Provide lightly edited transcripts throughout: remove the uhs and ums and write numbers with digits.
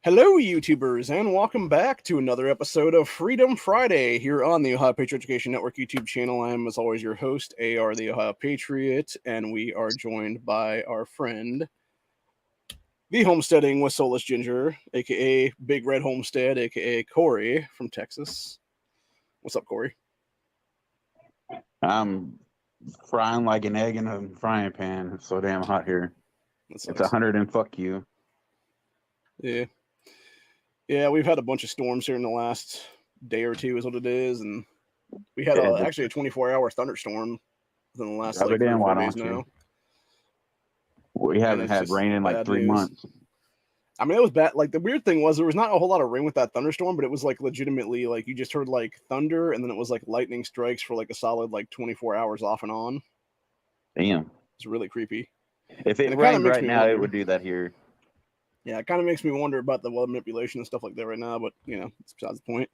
Hello, YouTubers, and welcome back to another episode of Freedom Friday here on the Ohio Patriot Education Network YouTube channel. I am, as always, your host, AR the Ohio Patriot, and we are joined by our friend, the Homesteading with Soulless Ginger, aka Big Red Homestead, aka Corey from Texas. What's up, Corey? I'm frying like an egg in a frying pan. It's so damn hot here. It's 100 and fuck you. Yeah. Yeah, we've had a bunch of storms here in the last day or two is what it is, and we had actually a 24-hour thunderstorm within the last Rub like it 3 or in, 4 why days don't you? now. We haven't had rain in like bad 3 news. months. I mean, it was bad. Like, the weird thing was there was not a whole lot of rain with that thunderstorm, but it was like legitimately like you just heard like thunder, and then it was like lightning strikes for like a solid like 24 hours off and on. Damn. It's really creepy. If And it it kind of rained makes right me now, wonder. it would do that here. Yeah, it kind of makes me wonder about the weather manipulation and stuff like that right now, but you know, it's besides the point.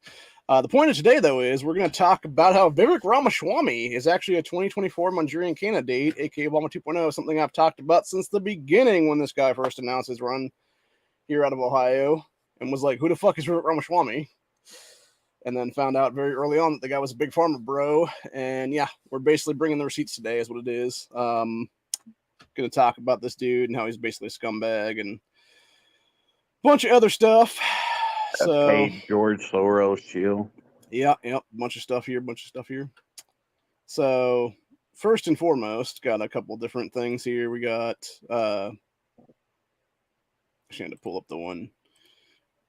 The point of today, though, is we're going to talk about how Vivek Ramaswamy is actually a 2024 Manchurian Candidate, aka Obama 2.0, something I've talked about since the beginning when this guy first announced his run here out of Ohio, and was like, who the fuck is Vivek Ramaswamy? And then found out very early on that the guy was a big pharma bro. And yeah, we're basically bringing the receipts today is what it is. Going to talk about this dude and how he's basically a scumbag and bunch of other stuff. So George Soros, chill. Yeah, bunch of stuff here. So first and foremost, got a couple different things here. We got I had to pull up the one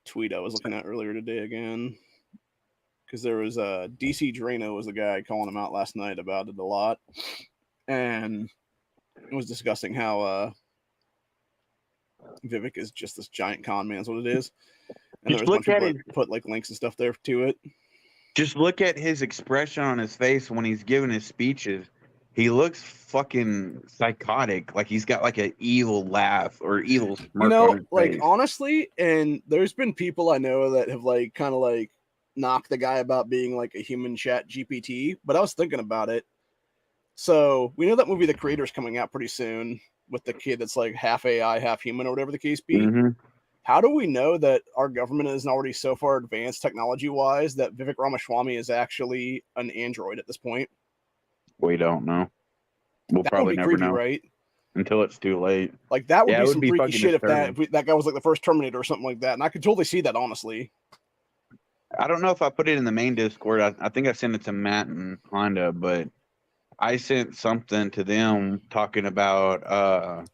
tweet I was looking at earlier today again, because there was DC Drano was the guy calling him out last night about it a lot, and it was discussing how Vivek is just this giant con man, is what it is. And there was a bunch of people that put like links and stuff there to it. Just look at his expression on his face when he's giving his speeches. He looks fucking psychotic, like he's got like an evil laugh or evil smirk on his like face. Honestly, and there's been people I know that have like kind of like knocked the guy about being like a human chat GPT, but I was thinking about it. So we know that movie The Creator's coming out pretty soon with the kid that's like half AI, half human, or whatever the case be. Mm-hmm. How do we know that our government isn't already so far advanced technology-wise that Vivek Ramaswamy is actually an android at this point? We don't know. We'll that probably would be never creepy, know right? Until it's too late. Like, that would be some be freaky shit disturbing. if that guy was like the first Terminator or something like that. And I could totally see that, honestly. I don't know if I put it in the main Discord. I think I sent it to Matt and Honda, but I sent something to them talking about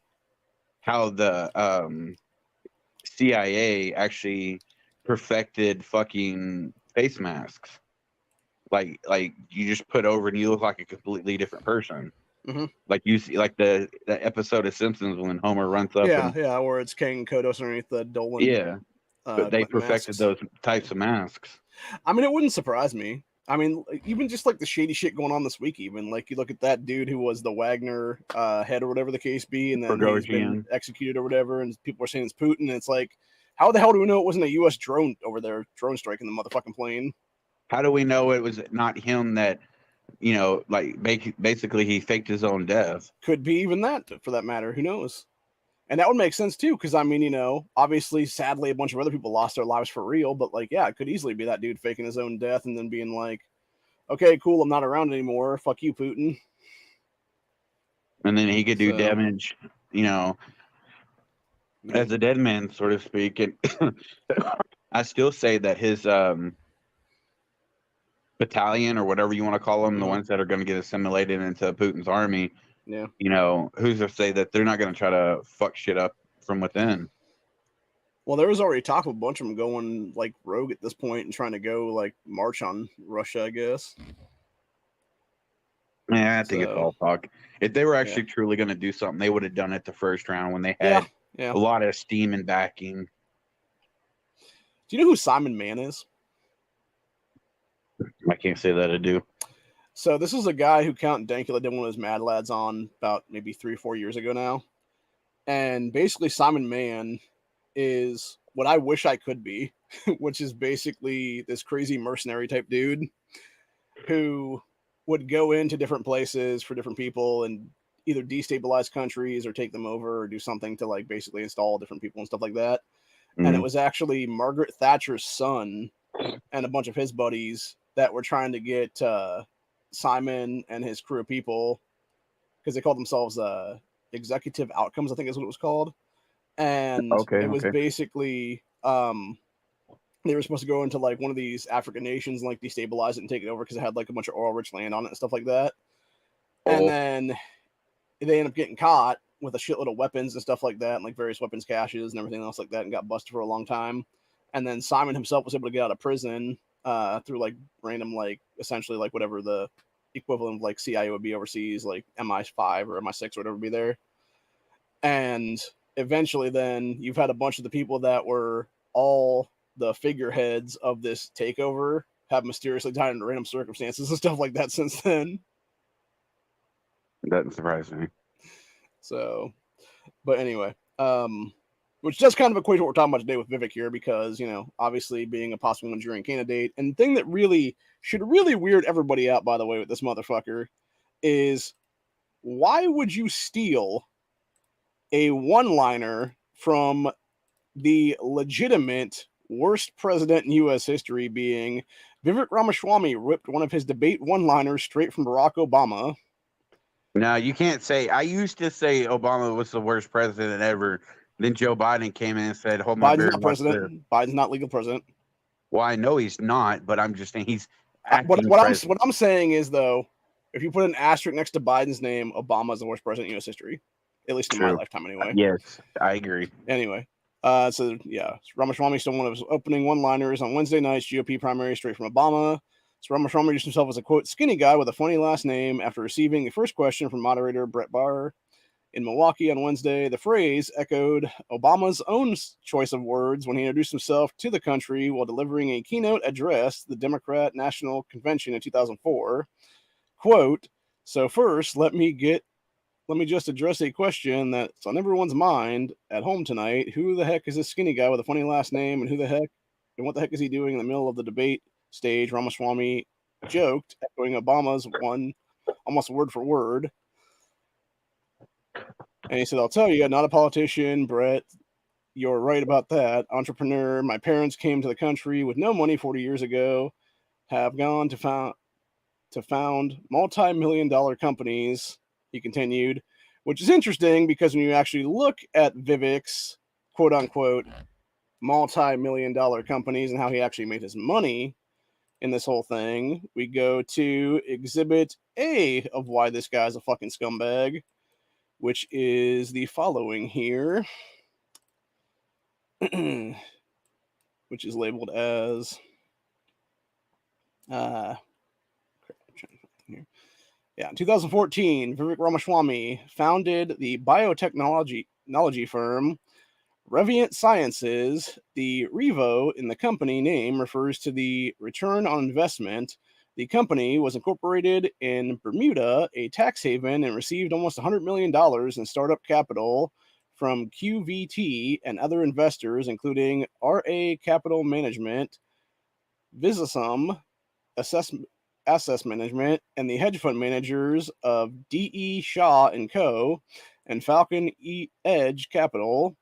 how the CIA actually perfected fucking face masks. Like you just put over and you look like a completely different person. Mm-hmm. Like you see, like the episode of Simpsons when Homer runs up. Yeah, where it's King Kodos underneath the Dolan. Yeah, but they perfected those types of masks. I mean, it wouldn't surprise me. I mean, even just like the shady shit going on this week, even like you look at that dude who was the Wagner head or whatever the case be, and then he's been executed or whatever, and people are saying it's Putin. And it's like, how the hell do we know it wasn't a U.S. drone over there, drone striking the motherfucking plane? How do we know it was not him that, you know, like basically he faked his own death? Could be even that, for that matter. Who knows? And that would make sense too, because I mean, you know, obviously, sadly, a bunch of other people lost their lives for real, but like, yeah, it could easily be that dude faking his own death and then being like, okay, cool, I'm not around anymore. Fuck you, Putin. And then he could do damage, you know, as a dead man, so to speak. And I still say that his battalion, or whatever you want to call them, the ones that are going to get assimilated into Putin's army, you know, who's to say that they're not going to try to fuck shit up from within? Well, there was already talk of a bunch of them going like rogue at this point and trying to go like march on Russia, I guess. Yeah, I think it's all talk. If they were actually truly going to do something, they would have done it the first round when they had a lot of steam and backing. Do you know who Simon Mann is? I can't say that I do. So this is a guy who Count Dankula did one of his Mad Lads on about maybe 3 or 4 years ago now. And basically Simon Mann is what I wish I could be, which is basically this crazy mercenary type dude who would go into different places for different people and either destabilize countries or take them over or do something to like basically install different people and stuff like that. and it was actually Margaret Thatcher's son and a bunch of his buddies that were trying to get Simon and his crew of people, because they called themselves Executive Outcomes, I think is what it was called. And it was basically they were supposed to go into like one of these African nations and like destabilize it and take it over because it had like a bunch of oil rich land on it and stuff like that. And then they ended up getting caught with a shitload of weapons and stuff like that, and like various weapons caches and everything else like that, and got busted for a long time. And then Simon himself was able to get out of prison through like random, like essentially like whatever the equivalent of like CIA would be overseas, like MI5 or MI6 or whatever would be there. And eventually then you've had a bunch of the people that were all the figureheads of this takeover have mysteriously died under random circumstances and stuff like that since then. That doesn't surprise me. So, but anyway, which does kind of equate to what we're talking about today with Vivek here, because, you know, obviously being a possible Manchurian candidate, and the thing that really should really weird everybody out, by the way, with this motherfucker is, why would you steal a one-liner from the legitimate worst president in U.S. history, being Vivek Ramaswamy ripped one of his debate one-liners straight from Barack Obama? No, you can't say. I used to say Obama was the worst president ever. Then Joe Biden came in and said, "Hold my beer." Biden's not president. Biden's not legal president. Well, I know he's not, but I'm just saying he's What acting what I'm saying is, though, if you put an asterisk next to Biden's name, Obama's the worst president in U.S. history, at least in my lifetime, anyway. Yes, I agree. Anyway, so yeah, Ramaswamy stole one of his opening one-liners on Wednesday night's GOP primary straight from Obama. So Ramaswamy introduced himself as a, quote, skinny guy with a funny last name after receiving the first question from moderator Brett Barr in Milwaukee on Wednesday. The phrase echoed Obama's own choice of words when he introduced himself to the country while delivering a keynote address to the Democrat National Convention in 2004. Quote, so first, let me just address a question that's on everyone's mind at home tonight. Who the heck is this skinny guy with a funny last name, and what the heck is he doing in the middle of the debate stage? Ramaswamy joked, echoing Obama's one almost word for word. And he said, I'll tell you, I'm not a politician, Brett. You're right about that. Entrepreneur. My parents came to the country with no money 40 years ago, have gone to found multi-million-dollar companies, he continued, which is interesting because when you actually look at Vivek's quote-unquote multi-million-dollar companies and how he actually made his money in this whole thing, we go to Exhibit A of why this guy's a fucking scumbag, which is the following here, which is labeled as in 2014, Vivek Ramaswamy founded the biotechnology firm Revient Sciences. The Revo in the company name refers to the return on investment. The company was incorporated in Bermuda, a tax haven, and received almost $100 million in startup capital from QVT and other investors, including RA Capital Management, Visasum Asset Management, and the hedge fund managers of D.E. Shaw & Co. and Falcon Edge Capital.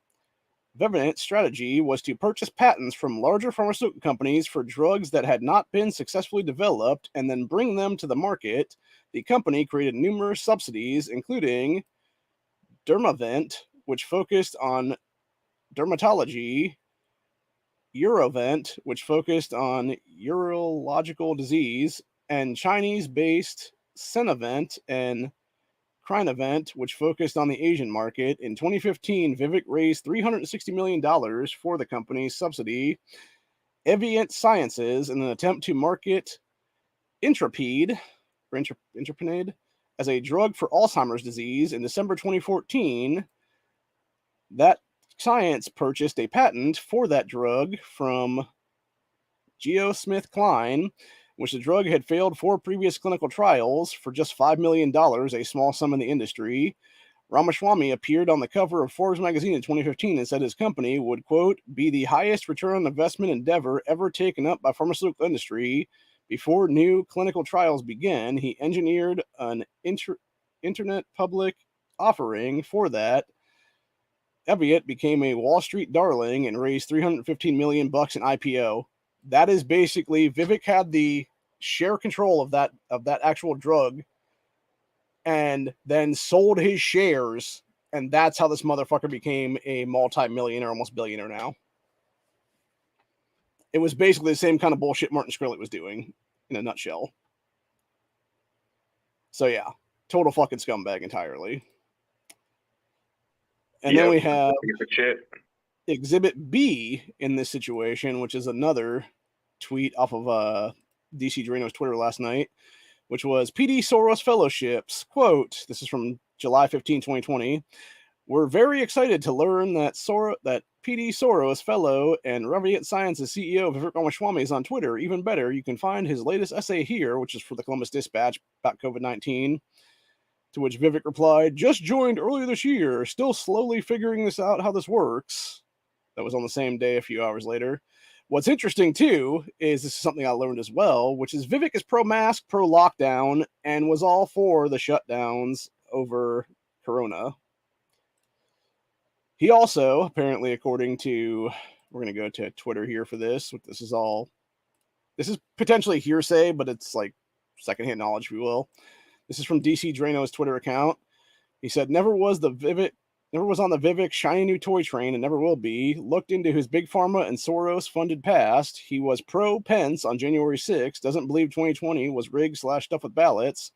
Vivek's strategy was to purchase patents from larger pharmaceutical companies for drugs that had not been successfully developed and then bring them to the market. The company created numerous subsidiaries, including Dermavent, which focused on dermatology, Eurovent, which focused on urological disease, and Chinese-based Senavent and Crinavent, which focused on the Asian market. In 2015, Vivek raised $360 million for the company's subsidy, Revient Sciences, in an attempt to market Intrapid as a drug for Alzheimer's disease. In December 2014, that science purchased a patent for that drug from GlaxoSmithKline, which the drug had failed 4 previous clinical trials for just $5 million, a small sum in the industry. Ramaswamy appeared on the cover of Forbes magazine in 2015 and said his company would, quote, be the highest return on investment endeavor ever taken up by pharmaceutical industry. Before new clinical trials began, he engineered an internet public offering for that. Eviat became a Wall Street darling and raised $315 million in IPO. That is basically Vivek had the share control of that actual drug, and then sold his shares, and that's how this motherfucker became a multi-millionaire, almost billionaire now. It was basically the same kind of bullshit Martin Shkreli was doing, in a nutshell. So yeah, total fucking scumbag entirely. And then we have Exhibit B in this situation, which is another tweet off of DC Drano's Twitter last night, which was PD Soros Fellowships. Quote, this is from July 15, 2020. We're very excited to learn that PD Soros Fellow and Radiant Sciences CEO Vivek Ramaswamy is on Twitter. Even better, you can find his latest essay here, which is for the Columbus Dispatch about COVID-19. To which Vivek replied, just joined earlier this year, still slowly figuring this out how this works. That was on the same day a few hours later. What's interesting, too, is this is something I learned as well, which is Vivek is pro-mask, pro-lockdown, and was all for the shutdowns over Corona. He also, apparently, according to, we're going to go to Twitter here for this. This is potentially hearsay, but it's like secondhand knowledge, if you will. This is from DC Drano's Twitter account. He said, never was on the Vivek shiny new toy train and never will be. Looked into his big pharma and Soros funded past. He was pro-Pence on January 6th. Doesn't believe 2020 was rigged / stuff with ballots.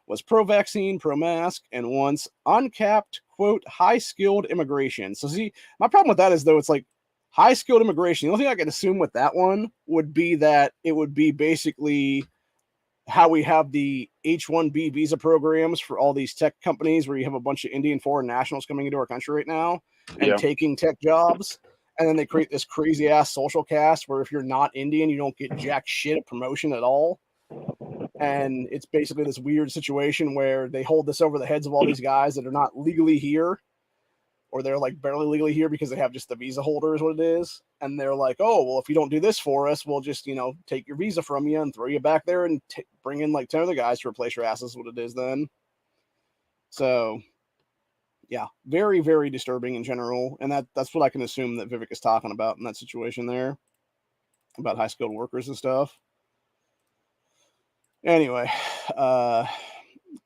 Was pro-vaccine, pro-mask, and wants uncapped, quote, high-skilled immigration. So see, my problem with that is, though, it's like high-skilled immigration. The only thing I can assume with that one would be that it would be basically how we have the H-1B visa programs for all these tech companies where you have a bunch of Indian foreign nationals coming into our country right now and taking tech jobs. And then they create this crazy ass social caste where if you're not Indian, you don't get jack shit of promotion at all. And it's basically this weird situation where they hold this over the heads of all these guys that are not legally here, or they're like barely legally here because they have just the visa holder is what it is. And they're like, oh, well, if you don't do this for us, we'll just, take your visa from you and throw you back there and bring in like 10 other guys to replace your asses, what it is then. So, yeah, very, very disturbing in general. And that's what I can assume that Vivek is talking about in that situation there, about high-skilled workers and stuff. Anyway,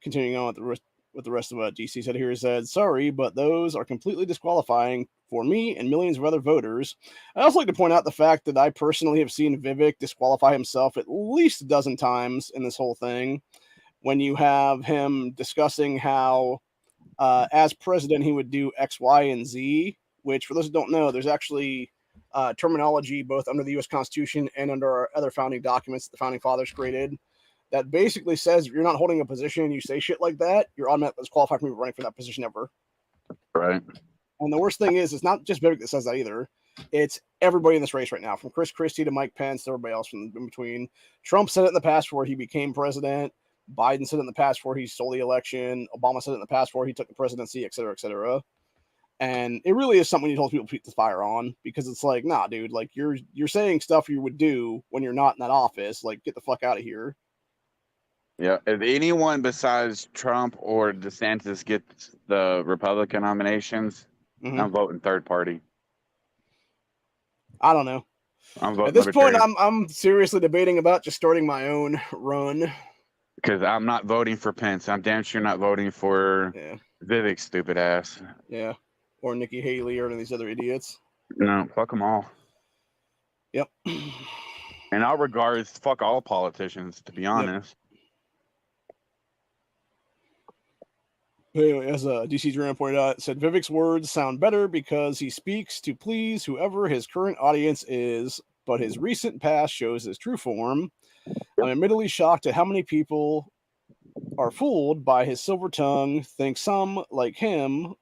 continuing on with the rest of what DC said here, he said, sorry, but those are completely disqualifying for me and millions of other voters. I'd also like to point out the fact that I personally have seen Vivek disqualify himself at least a dozen times in this whole thing, when you have him discussing how as president he would do X, Y, and Z, which for those who don't know, there's actually terminology both under the U.S. Constitution and under our other founding documents that the founding fathers created that basically says if you're not holding a position and you say shit like that, you're automatically disqualified from running for that position ever. Right. And the worst thing is, it's not just Vivek that says that either. It's everybody in this race right now, from Chris Christie to Mike Pence to everybody else in between. Trump said it in the past before he became president. Biden said it in the past before he stole the election. Obama said it in the past before he took the presidency, et cetera, et cetera. And it really is something you hold people to the fire on, because it's like, nah, dude, like you're saying stuff you would do when you're not in that office. Like, get the fuck out of here. Yeah, if anyone besides Trump or DeSantis gets the Republican nominations, I'm voting third party. I don't know. I'm voting at this point. I'm seriously debating about just starting my own run. Because I'm not voting for Pence. I'm damn sure not voting for Vivek's stupid ass. Yeah, or Nikki Haley or any of these other idiots. No, fuck them all. Yep. In our regards, fuck all politicians, to be honest. Anyway, as DC Duran pointed out, it said Vivek's words sound better because he speaks to please whoever his current audience is, but his recent past shows his true form. I'm admittedly shocked at how many people are fooled by his silver tongue, think some like him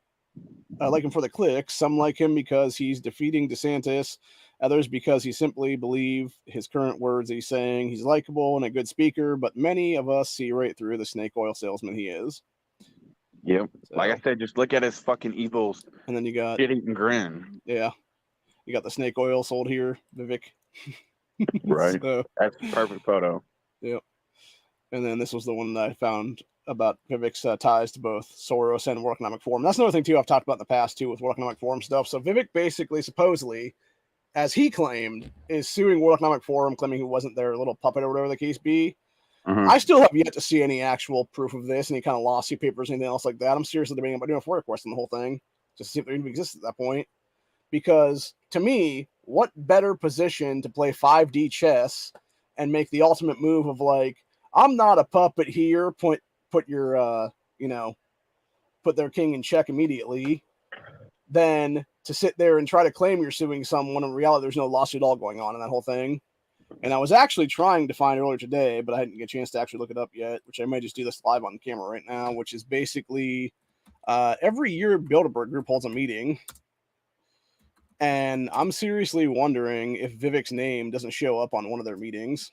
for the clicks, some like him because he's defeating DeSantis, others because he simply believe his current words that he's saying. He's likable and a good speaker, but many of us see right through the snake oil salesman he is. Yep. So, like I said, just look at his fucking evil and then you got shit-eating grin. Yeah. You got the snake oil sold here, Vivek. Right. So, that's a perfect photo. Yep. And then this was the one that I found about Vivek's ties to both Soros and World Economic Forum. That's another thing too I've talked about in the past too with World Economic Forum stuff. So Vivek basically, supposedly, as he claimed, is suing World Economic Forum, claiming he wasn't their little puppet or whatever the case be. I still have yet to see any actual proof of this, any kind of lawsuit papers, anything else like that. I'm seriously debating about doing a FOIA request on the whole thing, just to see if there even exists at that point. Because to me, what better position to play 5D chess and make the ultimate move of like, I'm not a puppet here, put your put their king in check immediately, than to sit there and try to claim you're suing someone. In reality, there's no lawsuit at all going on in that whole thing. And I was actually trying to find earlier today, but I didn't get a chance to actually look it up yet, which I may just do this live on camera right now, which is basically every year Bilderberg Group holds a meeting. And I'm seriously wondering if Vivek's name doesn't show up on one of their meetings.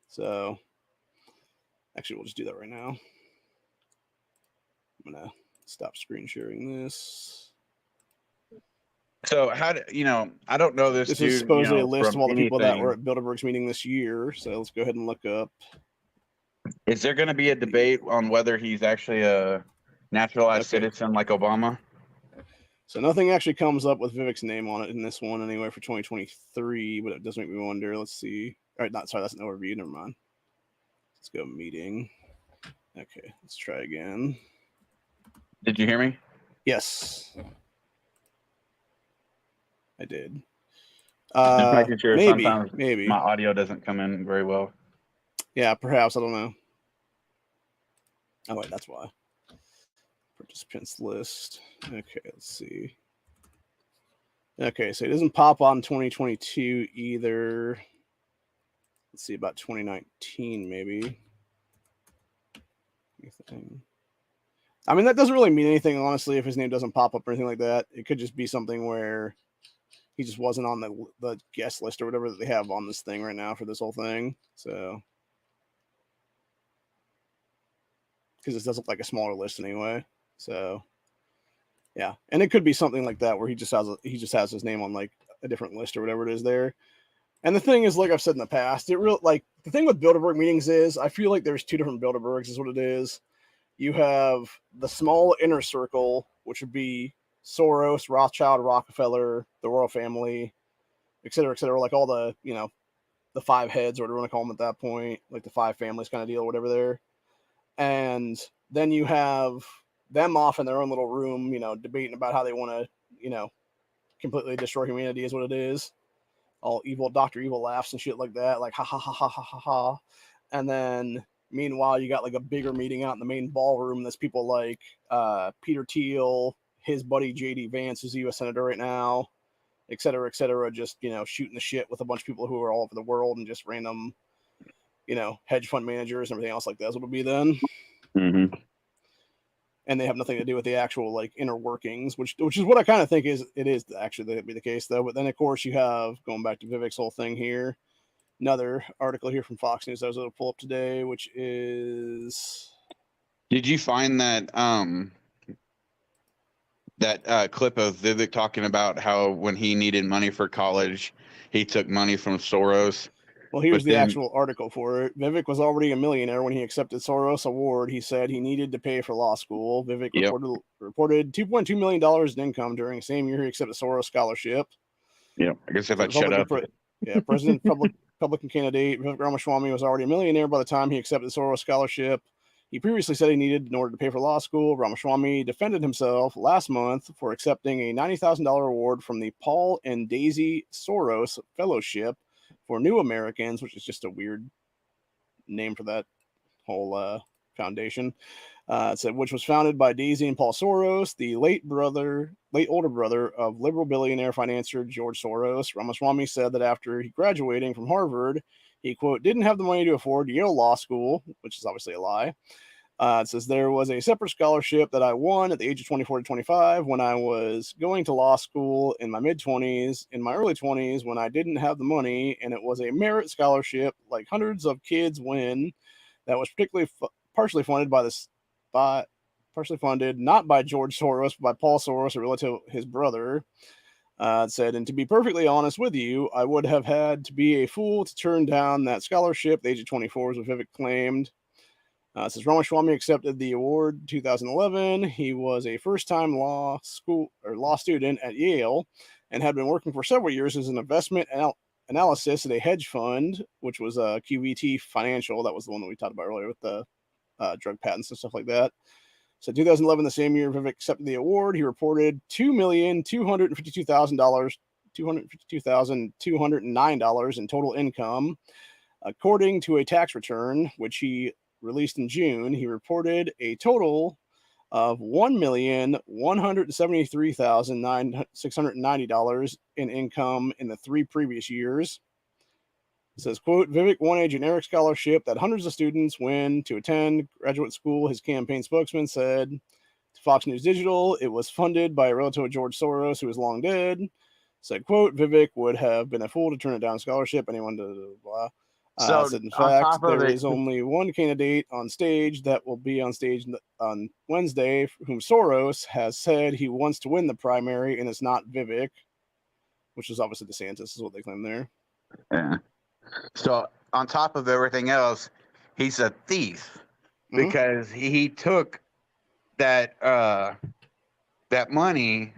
So, actually, we'll just do that right now. I'm going to stop screen sharing this. So how do I don't know this. This dude, is supposedly a list from of all the people that anything. were at Bilderberg's meeting this year. So let's go ahead and look up. Is there going to be a debate on whether he's actually a naturalized citizen like Obama? So nothing actually comes up with Vivek's name on it in this one anyway for 2023, but it does make me wonder. Let's see. All right, that's an overview. Never mind. Let's go meeting. Okay, let's try again. Did you hear me? Yes, I did. Just making sure. Maybe, sometimes maybe my audio doesn't come in very well. Yeah, perhaps. I don't know. Oh, wait, that's why. Participants list. Okay, let's see. Okay, so it doesn't pop on 2022 either. Let's see, about 2019 maybe. Anything. I mean, that doesn't really mean anything, honestly, if his name doesn't pop up or anything like that. It could just be something where he just wasn't on the guest list or whatever that they have on this thing right now for this whole thing. So, because this does look like a smaller list anyway. So, yeah, and it could be something like that where he just has his name on like a different list or whatever it is there. And the thing is, like I've said in the past, the thing with Bilderberg meetings is I feel like there's two different Bilderbergs is what it is. You have the small inner circle, which would be Soros, Rothschild, Rockefeller, the royal family, et cetera, like all the, the five heads, or whatever you want to call them at that point, like the five families kind of deal, whatever there. And then you have them off in their own little room, debating about how they want to, completely destroy humanity is what it is. All evil, Dr. Evil laughs and shit like that, like ha ha ha ha ha ha ha. And then meanwhile, you got like a bigger meeting out in the main ballroom. There's people like Peter Thiel, his buddy J.D. Vance, who's a U.S. Senator right now, et cetera, just, shooting the shit with a bunch of people who are all over the world and just random, hedge fund managers and everything else like that. That's what it'll be then. Mm-hmm. And they have nothing to do with the actual like inner workings, which is what I kind of think is actually be the case though. But then of course you have, going back to Vivek's whole thing here, another article here from Fox News I was able to pull up today, which is. Did you find that clip of Vivek talking about how when he needed money for college, he took money from Soros? Well, here's the actual article for it. Vivek was already a millionaire when he accepted Soros award. He said he needed to pay for law school. Vivek reported $2.2 million in income during the same year he accepted Soros scholarship. Yeah, I guess if I'd shut up. President Republican candidate Vivek Ramaswamy was already a millionaire by the time he accepted the Soros scholarship. He previously said he needed in order to pay for law school. Ramaswamy defended himself last month for accepting a $90,000 award from the Paul and Daisy Soros Fellowship for New Americans, which is just a weird name for that whole foundation. Which was founded by Daisy and Paul Soros, the late older brother of liberal billionaire financier George Soros. Ramaswamy said that after graduating from Harvard, he, quote, didn't have the money to afford Yale Law School, which is obviously a lie. It says there was a separate scholarship that I won at the age of 24 to 25 when I was going to law school in my mid-20s, in my early 20s when I didn't have the money, and it was a merit scholarship like hundreds of kids win that was partially funded not by George Soros, but by Paul Soros, a relative of his brother. It said, and to be perfectly honest with you, I would have had to be a fool to turn down that scholarship at the age of 24, is what Vivek claimed. It says Ramaswamy accepted the award in 2011. He was a first-time law student at Yale and had been working for several years as an investment analysis at a hedge fund, which was QVT Financial. That was the one that we talked about earlier with the drug patents and stuff like that. So 2011, the same year Vivek accepted the award, he reported $2,252,209 in total income. According to a tax return, which he released in June, he reported a total of $1,173,690 in income in the 3 previous years. It says, quote, Vivek won a generic scholarship that hundreds of students win to attend graduate school, his campaign spokesman said to Fox News Digital. It was funded by a relative of George Soros, who is long dead. Said, quote, Vivek would have been a fool to turn it down a scholarship. Anyone to blah. So Said, in on fact, top of there it, is only one candidate on stage that will be on stage on Wednesday, whom Soros has said he wants to win the primary, and it's not Vivek, which is obviously DeSantis, is what they claim there. yeah. So on top of everything else, he's a thief because he took that that money,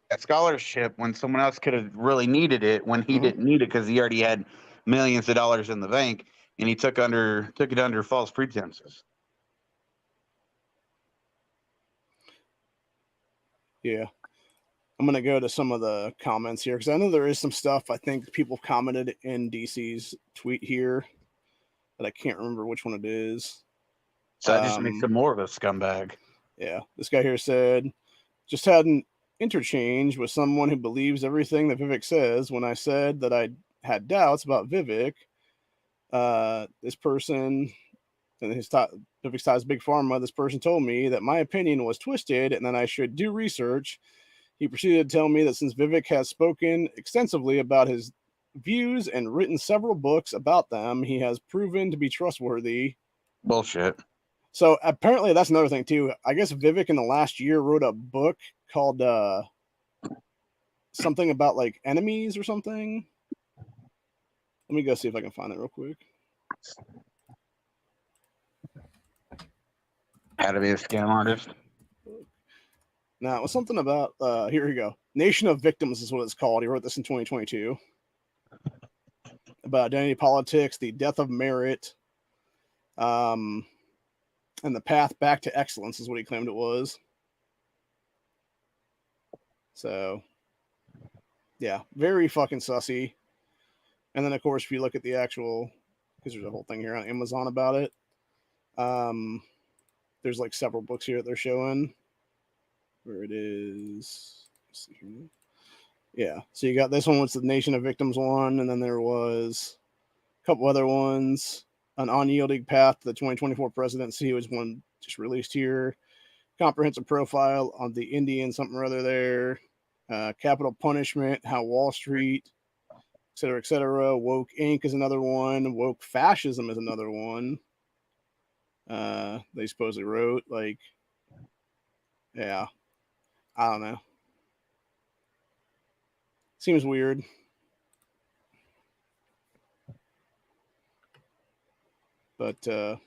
that scholarship, when someone else could have really needed it, when he didn't need it because he already had millions of dollars in the bank, and he took it under false pretenses. Yeah. I'm going to go to some of the comments here because I know there is some stuff I think people commented in DC's tweet here that I can't remember which one it is. So that just makes him more of a scumbag. Yeah. This guy here said, just had an interchange with someone who believes everything that Vivek says. When I said that I had doubts about Vivek, this person and Vivek's ties Big Pharma, this person told me that my opinion was twisted and that I should do research. He proceeded to tell me that since Vivek has spoken extensively about his views and written several books about them, he has proven to be trustworthy. Bullshit. So apparently that's another thing too. I guess Vivek in the last year wrote a book called something about like enemies or something. Let me go see if I can find it real quick. Had to be a scam artist. Now, it was something about, here we go. Nation of Victims is what it's called. He wrote this in 2022. About identity politics, the death of merit, and the path back to excellence is what he claimed it was. So, yeah, very fucking sussy. And then, of course, if you look at the actual, because there's a whole thing here on Amazon about it, there's like several books here that they're showing. Where it is. Let's see here. Yeah. So you got this one, was the Nation of Victims one, and then there was a couple other ones. An Unyielding Path to the 2024 Presidency was one just released here. Comprehensive Profile on the Indian something or other there. Capital Punishment, How Wall Street, et cetera, et cetera. Woke Inc. is another one. Woke Fascism is another one. They supposedly wrote, like, yeah. I don't know. Seems weird. But yeah,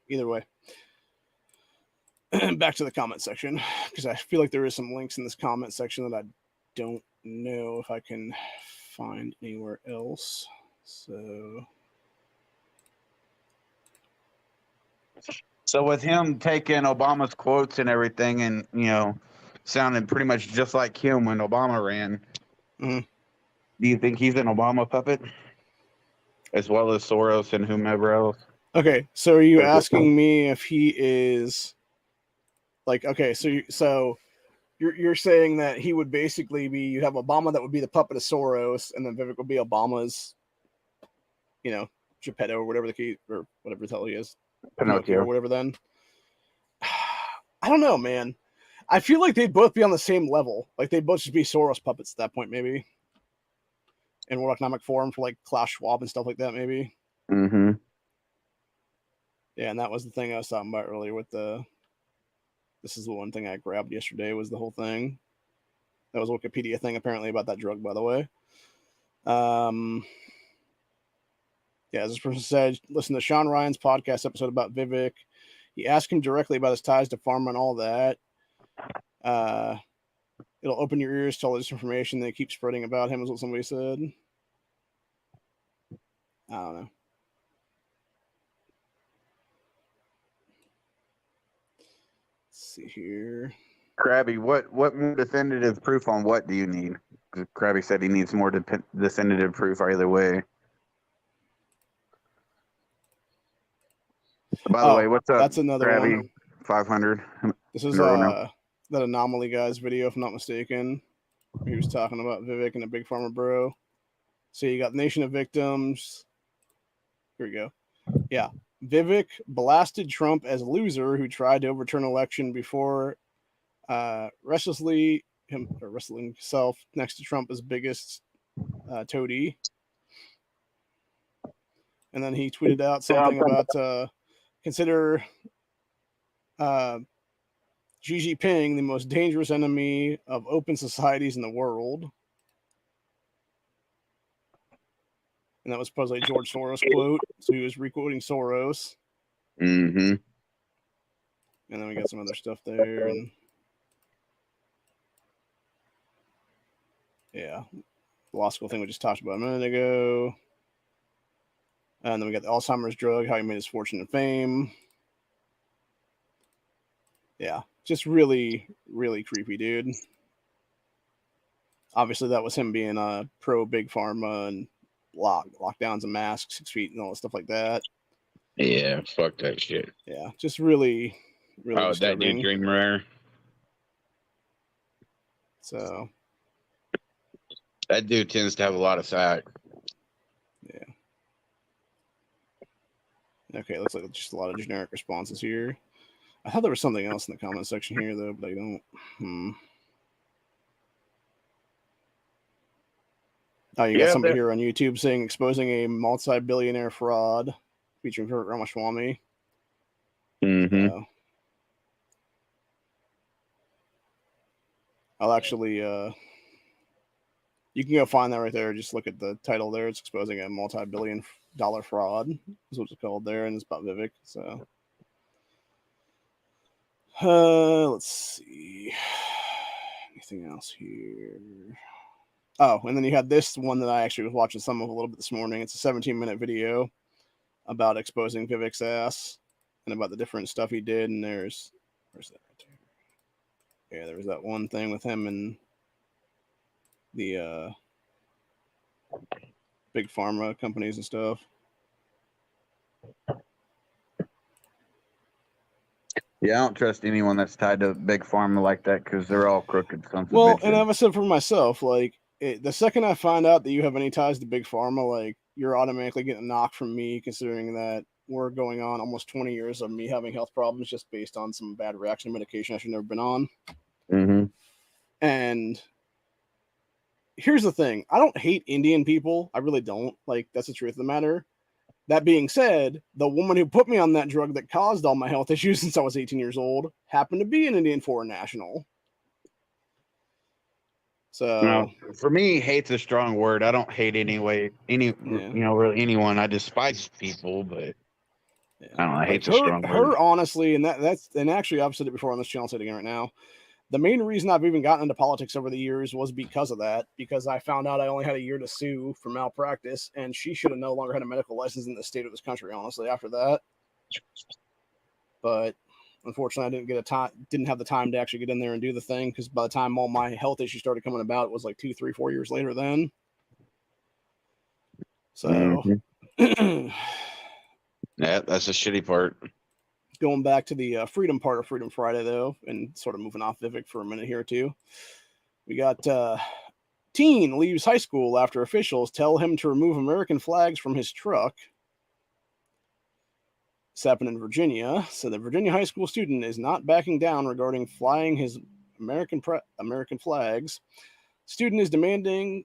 either way. Back to the comment section, because I feel like there is some links in this comment section that I don't know if I can find anywhere else. So with him taking Obama's quotes and everything, and sounding pretty much just like him when Obama ran, do you think he's an Obama puppet, as well as Soros and whomever else? Okay, so are you asking me if he is like, okay, so you're saying that he would basically be, you'd have Obama that would be the puppet of Soros, and then Vivek would be Obama's, Geppetto or whatever the key, or whatever the hell he is, Pinocchio or whatever. Then I don't know, man. I feel like they'd both be on the same level. Like they'd both just be Soros puppets at that point, maybe. In World Economic Forum for like Klaus Schwab and stuff like that, maybe. Mm-hmm. Yeah, and that was the thing I was talking about earlier with this is the one thing I grabbed yesterday was the whole thing. That was a Wikipedia thing apparently about that drug, by the way. Yeah, as this person said, listen to Sean Ryan's podcast episode about Vivek. He asked him directly about his ties to pharma and all that. It'll open your ears to all this information they keep spreading about him, is what somebody said. I don't know. Let's see here. Krabby, what more definitive proof on what do you need? 'Cause Krabby said he needs more definitive proof either way. By the way, what's up? That's another Krabby? one. 500. This is that Anomaly guy's video, if I'm not mistaken. He was talking about Vivek and a big pharma bro. So you got Nation of Victims. Here we go. Yeah. Vivek blasted Trump as a loser who tried to overturn election before wrestling himself next to Trump as biggest toady. And then he tweeted out something about consider Xi Jinping the most dangerous enemy of open societies in the world. And that was supposedly a George Soros quote. So he was requoting Soros. Mm-hmm. And then we got some other stuff there. And yeah, the law school thing we just talked about a minute ago. And then we got the Alzheimer's drug, how he made his fortune and fame. Yeah, just really, really creepy, dude. Obviously, that was him being pro big pharma and lockdowns and masks, 6 feet, and all that stuff like that. Yeah, fuck that shit. Yeah, just really, really disturbing. That dude Dream Rare. So that dude tends to have a lot of sack. Yeah. Okay, looks like just a lot of generic responses here. I thought there was something else in the comment section here, though, but I don't. Oh, you got somebody here on YouTube saying exposing a multi-billionaire fraud featuring Vivek Ramaswamy. Mm-hmm. I'll actually, you can go find that right there. Just look at the title there. It's exposing a multi-billion-dollar fraud. Is what it's called there, and it's about Vivek. So, let's see. Anything else here? Oh, and then you had this one that I actually was watching some of a little bit this morning. It's a 17-minute video about exposing Vivek's ass and about the different stuff he did. And where's that right there? Yeah, there was that one thing with him and the big pharma companies and stuff. Yeah, I don't trust anyone that's tied to big pharma like that because they're all crooked sons of bitches. Well, and I've said for myself, like, the second I find out that you have any ties to big pharma, like, you're automatically getting knocked from me, considering that we're going on almost 20 years of me having health problems just based on some bad reaction to medication I should have never been on. Mm-hmm. And here's the thing. I don't hate Indian people. I really don't. Like, that's the truth of the matter. That being said, the woman who put me on that drug that caused all my health issues since I was 18 years old happened to be an Indian foreign national. So no, for me, hate's a strong word. I don't hate really anyone. I despise people, but I don't know. Hate's a strong word. Her honestly, and actually I've said it before on this channel, I'll say it again right now. The main reason I've even gotten into politics over the years was because of that, because I found out I only had a year to sue for malpractice, and she should have no longer had a medical license in the state of this country, honestly, after that. But unfortunately, I didn't have the time to actually get in there and do the thing, because by the time all my health issues started coming about, it was like 2, 3, 4 years later then. So, yeah, that's the shitty part. Going back to the freedom part of Freedom Friday, though, and sort of moving off Vivek for a minute here, too. We got teen leaves high school after officials tell him to remove American flags from his truck. This happened in Virginia. So the Virginia high school student is not backing down regarding flying his American flags. School is demanding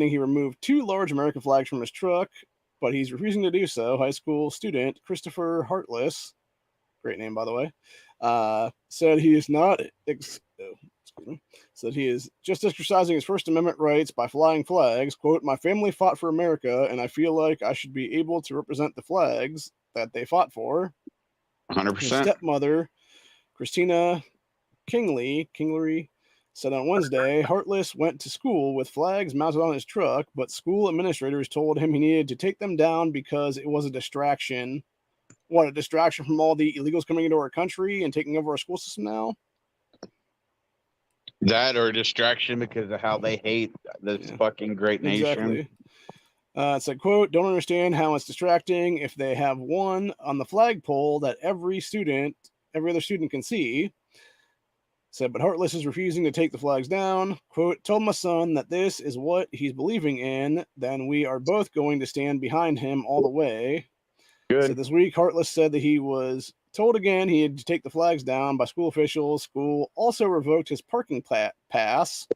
he remove 2 large American flags from his truck, but he's refusing to do so. High school student Christopher Hartless, great name by the way, said he is not. It's said he is just exercising his First Amendment rights by flying flags. Quote, my family fought for America, and I feel like I should be able to represent the flags that they fought for. 100%. His stepmother, Christina Kingley, said on Wednesday, Heartless went to school with flags mounted on his truck, but school administrators told him he needed to take them down because it was a distraction. What, a distraction from all the illegals coming into our country and taking over our school system now? That or a distraction because of how they hate this fucking great nation. Exactly. It said, quote, don't understand how it's distracting if they have one on the flagpole that every other student can see. Said, but Heartless is refusing to take the flags down. Quote, told my son that this is what he's believing in, then we are both going to stand behind him all the way. Good. So this week, Heartless said that he was told again he had to take the flags down by school officials. School also revoked his parking pass.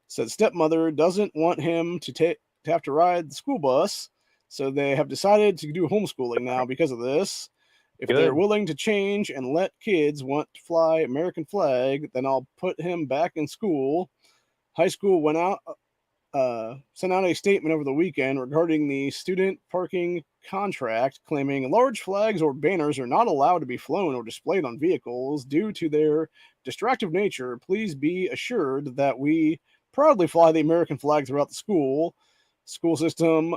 Said stepmother doesn't want him to have to ride the school bus, so they have decided to do homeschooling now because of this. If they're willing to change and let kids want to fly American flag, then I'll put him back in school. High school sent out a statement over the weekend regarding the student parking contract, claiming large flags or banners are not allowed to be flown or displayed on vehicles due to their distractive nature. Please be assured that we proudly fly the American flag throughout the school system.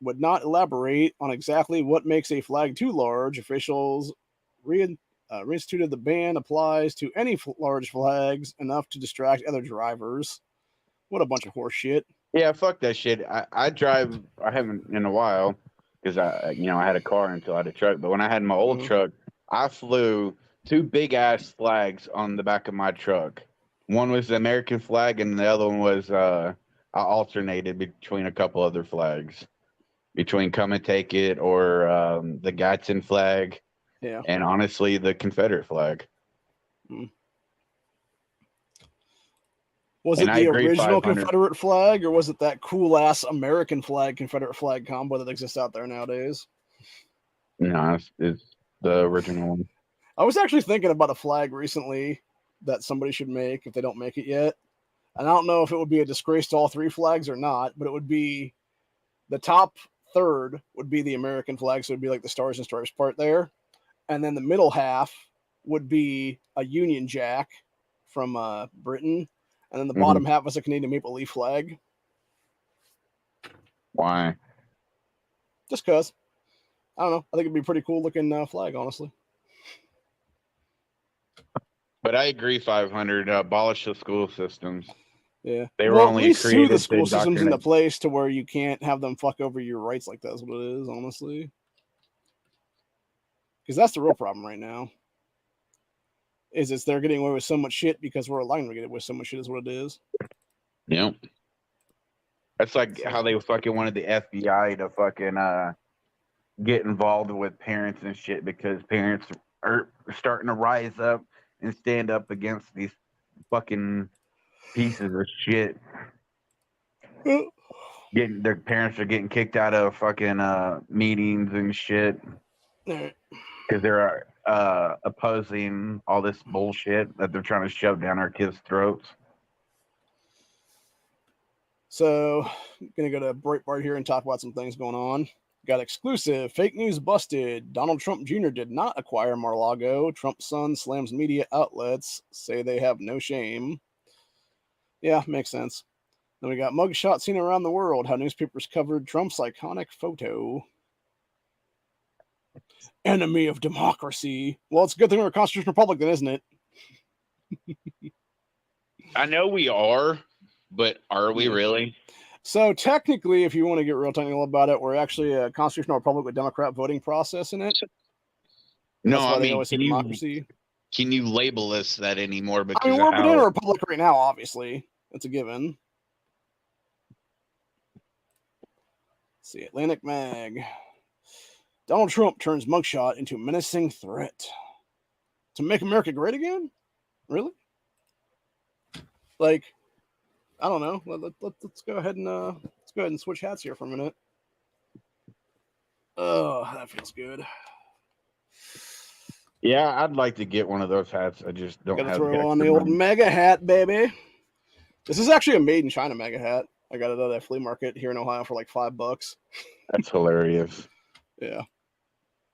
Would not elaborate on exactly what makes a flag too large. Officials reinstituted the ban applies to any large flags enough to distract other drivers. What a bunch of horse shit. Yeah, fuck that shit. I haven't in a while because I had a car until I had a truck. But when I had my old truck, I flew 2 big ass flags on the back of my truck. One was the American flag, and the other one was I alternated between a couple other flags, between Come and Take It or the Gadsden flag, and honestly the Confederate flag. Was it the original Confederate flag, or was it that cool ass American flag Confederate flag combo that exists out there nowadays? No, it's the original one. I was actually thinking about a flag recently that somebody should make if they don't make it yet. And I don't know if it would be a disgrace to all 3 flags or not, but it would be the top third would be the American flag, so it would be like the Stars and Stripes part there. And then the middle half would be a Union Jack from Britain. And then the bottom half was a Canadian maple leaf flag. Why? Just because. I don't know. I think it'd be a pretty cool looking flag, honestly. But I agree, 500. Abolish the school systems. Yeah. They were only at least created the school systems in the place to where you can't have them fuck over your rights like that's what it is, honestly. Because that's the real problem right now. Is they're getting away with so much shit because we're allowing them to get away with so much shit is what it is. Yep. That's like how they fucking wanted the FBI to fucking get involved with parents and shit because parents are starting to rise up and stand up against these fucking pieces of shit. Their parents are getting kicked out of fucking meetings and shit because they're opposing all this bullshit that they're trying to shove down our kids' throats. So, I'm gonna go to Breitbart here and talk about some things going on. Got exclusive. Fake news busted. Donald Trump Jr. did not acquire Mar-a-Lago. Trump's son slams media outlets. Say they have no shame. Yeah, makes sense. Then we got mugshot seen around the world. How newspapers covered Trump's iconic photo. Enemy of democracy. Well, it's a good thing we're a constitutional republic then, isn't it? I know we are, but are we really? So technically, if you want to get real technical about it, we're actually a constitutional republic with Democrat voting process in it. No, that's why they always say democracy. Can you label us that anymore? Because we're a banana republic right now, obviously. It's a given. Let's see, Atlantic Mag. Donald Trump turns mugshot into menacing threat. To make America great again? Really? Like, I don't know. Let's go ahead and switch hats here for a minute. Oh, that feels good. Yeah, I'd like to get one of those hats. I just don't Got to have the throw on extra the old money. mega hat, baby. This is actually a made in China mega hat. I got it at a flea market here in Ohio for like $5. That's hilarious. Yeah.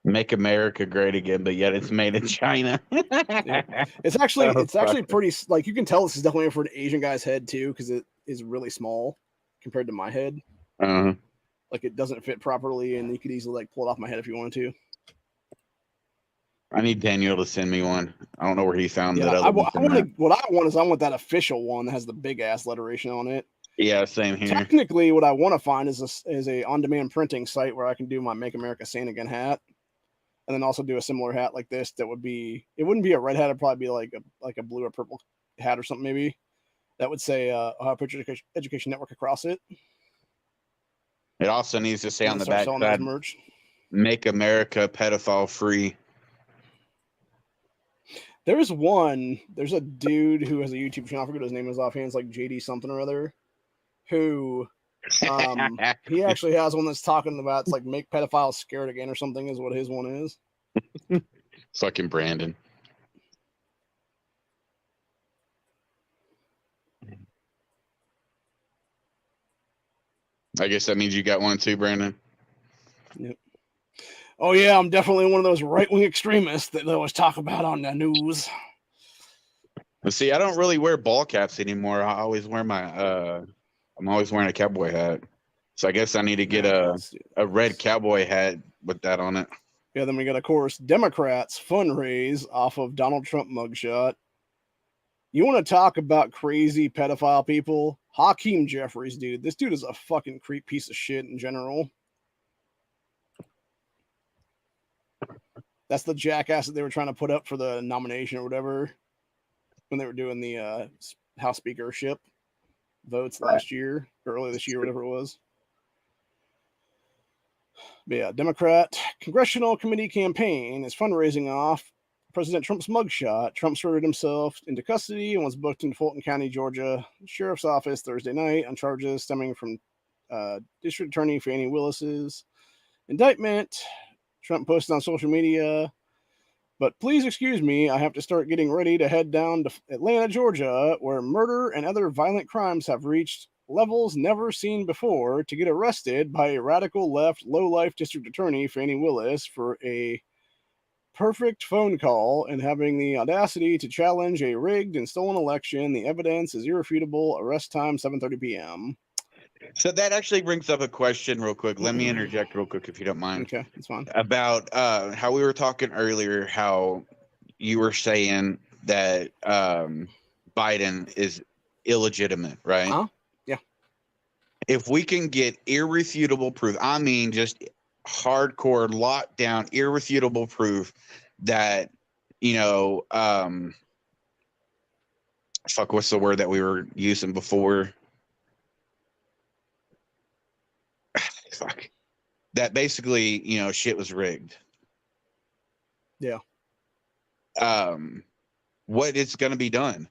Make America great again, but yet it's made in China. Yep. It's Oh, actually fuck. pretty, like, you can tell this is definitely for an Asian guy's head too, because it is really small compared to my head. Uh, Like, it doesn't fit properly, and you could easily like pull it off my head if you wanted to. I need Daniel to send me one. I don't know where he found that Yeah, other one I from want that. to. What I want is I want that official one that has the big ass letteration on it. Yeah, same here. Technically, what I want to find is a on demand printing site where I can do my Make America Sane Again hat, and then also do a similar hat like this. That would be, it wouldn't be a red hat. It'd probably be like a blue or purple hat or something maybe. That would say Ohio Picture Education Network across it, It also needs to say and on then the start back selling that as side, merch. "Make America pedophile free." There's a dude who has a YouTube channel. I forget what his name is offhand. It's like JD something or other. Who he actually has one that's talking about, it's like make pedophiles scared again or something is what his one is. Fucking Brandon. I guess that means you got one too, Brandon. Yep. Oh yeah, I'm definitely one of those right wing extremists that they always talk about on the news. But see, I don't really wear ball caps anymore. I always wear my I'm always wearing a cowboy hat. So I guess I need to get a red cowboy hat with that on it. Yeah, then we got, of course, Democrats fundraise off of Donald Trump mugshot. You want to talk about crazy pedophile people? Hakeem Jeffries, dude. This dude is a fucking creep piece of shit in general. That's the jackass that they were trying to put up for the nomination or whatever when they were doing the House speakership votes last year, or early this year, whatever it was. But yeah, Democrat Congressional Committee campaign is fundraising off President Trump's mugshot. Trump sorted himself into custody and was booked in Fulton County, Georgia Sheriff's Office Thursday night on charges stemming from District Attorney Fani Willis's indictment. Trump posted on social media, "But please excuse me, I have to start getting ready to head down to Atlanta, Georgia, where murder and other violent crimes have reached levels never seen before, to get arrested by a radical left low-life district attorney, Fani Willis, for a perfect phone call and having the audacity to challenge a rigged and stolen election. The evidence is irrefutable. Arrest time 7:30 p.m." So that actually brings up a question real quick. Let me interject real quick if you don't mind. Okay, that's fine. About how we were talking earlier, how you were saying that Biden is illegitimate, right? Huh? Yeah. If we can get irrefutable proof, I mean just hardcore lockdown irrefutable proof that, you know, fuck, what's the word that we were using before? Fuck. That basically, you know, shit was rigged. Yeah. What is going to be done?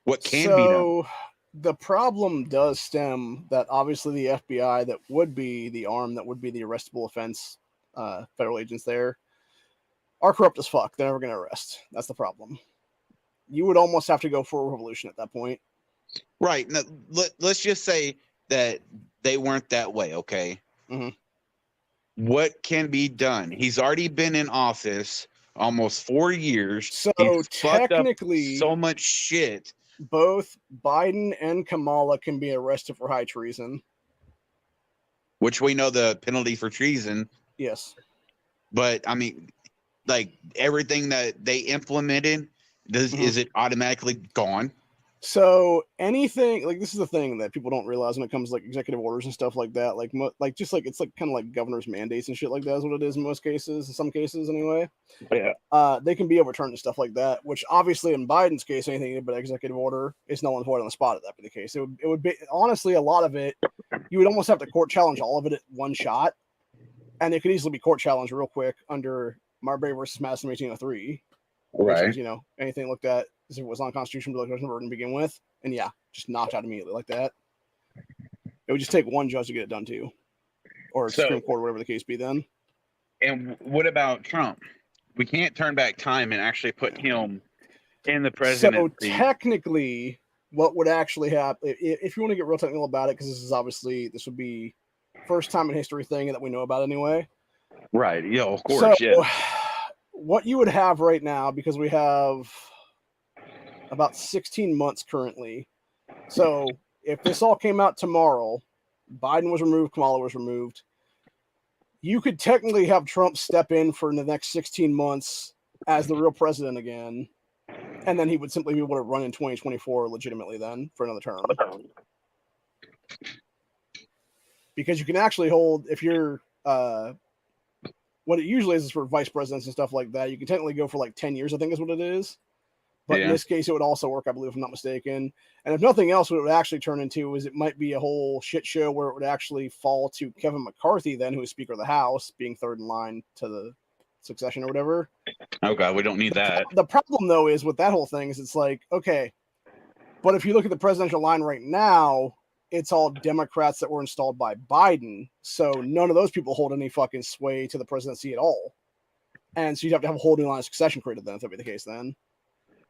What can be done? So the problem does stem that obviously the FBI, that would be the arm, that would be the arrestable offense, federal agents there, are corrupt as fuck. They're never going to arrest. That's the problem. You would almost have to go for a revolution at that point. Right. Now, let's just say that they weren't that way, okay? Mm-hmm. What can be done? He's already been in office almost 4 years. So He's technically, fucked up so much shit. both Biden and Kamala can be arrested for high treason. Which we know the penalty for treason. Yes. But, I mean, like, everything that they implemented, is it automatically gone? So anything, like, this is the thing that people don't realize when it comes to like executive orders and stuff like that. Like just like, it's like kind of like governor's mandates and shit like that is what it is in most cases, in some cases anyway. Yeah. They can be overturned and stuff like that, which obviously in Biden's case, anything but executive order is null and void on the spot if that be the case. It would be, honestly, a lot of it, you would almost have to court challenge all of it at one shot. And it could easily be court challenged real quick under Marbury versus Madison 1803. Which is, you know, anything looked at as if it was unconstitutional to begin with, and yeah, just knocked out immediately like that. It would just take one judge to get it done too, or Supreme Court, whatever the case be. Then, and what about Trump? we can't turn back time and actually put him in the So presidency. technically, what would actually happen, if you want to get real technical about it, because this would be first time in history thing that we know about anyway. Right. Yeah, of course. So Yeah. what you would have right now, because we have about 16 months currently. So if this all came out tomorrow, Biden was removed, Kamala was removed, you could technically have Trump step in for the next 16 months as the real president again, and then he would simply be able to run in 2024 legitimately then for another term. Because you can actually hold, if you're, what it usually is for vice presidents and stuff like that, you can technically go for like 10 years, I think is what it is. But in this case, it would also work, I believe, if I'm not mistaken. And if nothing else, what it would actually turn into is it might be a whole shit show where it would actually fall to Kevin McCarthy, then, who is Speaker of the House, being third in line to the succession or whatever. Oh, God, we don't need that. The problem, though, is with that whole thing is it's like, okay, but if you look at the presidential line right now, it's all Democrats that were installed by Biden. So none of those people hold any fucking sway to the presidency at all. And so you'd have to have a whole new line of succession created then, if that'd be the case then.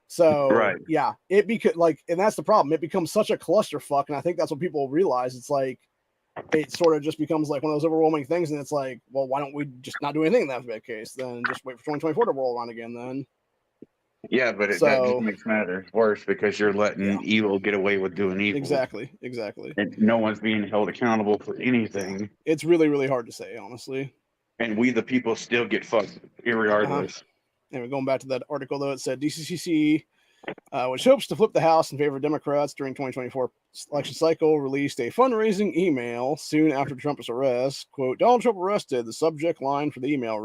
So right. Yeah, it becomes like, and that's the problem. It becomes such a clusterfuck, and I think that's what people realize. It's like it sort of just becomes like one of those overwhelming things, and it's like, well, why don't we just not do anything in that case? Then just wait for 2024 to roll around again. Then. Yeah, but that just makes matters worse because you're letting evil get away with doing evil. Exactly. And no one's being held accountable for anything. It's really, really hard to say, honestly. And we, the people, still get fucked irregardless. Anyway, going back to that article, though, it said DCCC, which hopes to flip the House in favor of Democrats during 2024 election cycle, released a fundraising email soon after Trump's arrest. Quote, Donald Trump arrested. The subject line for the email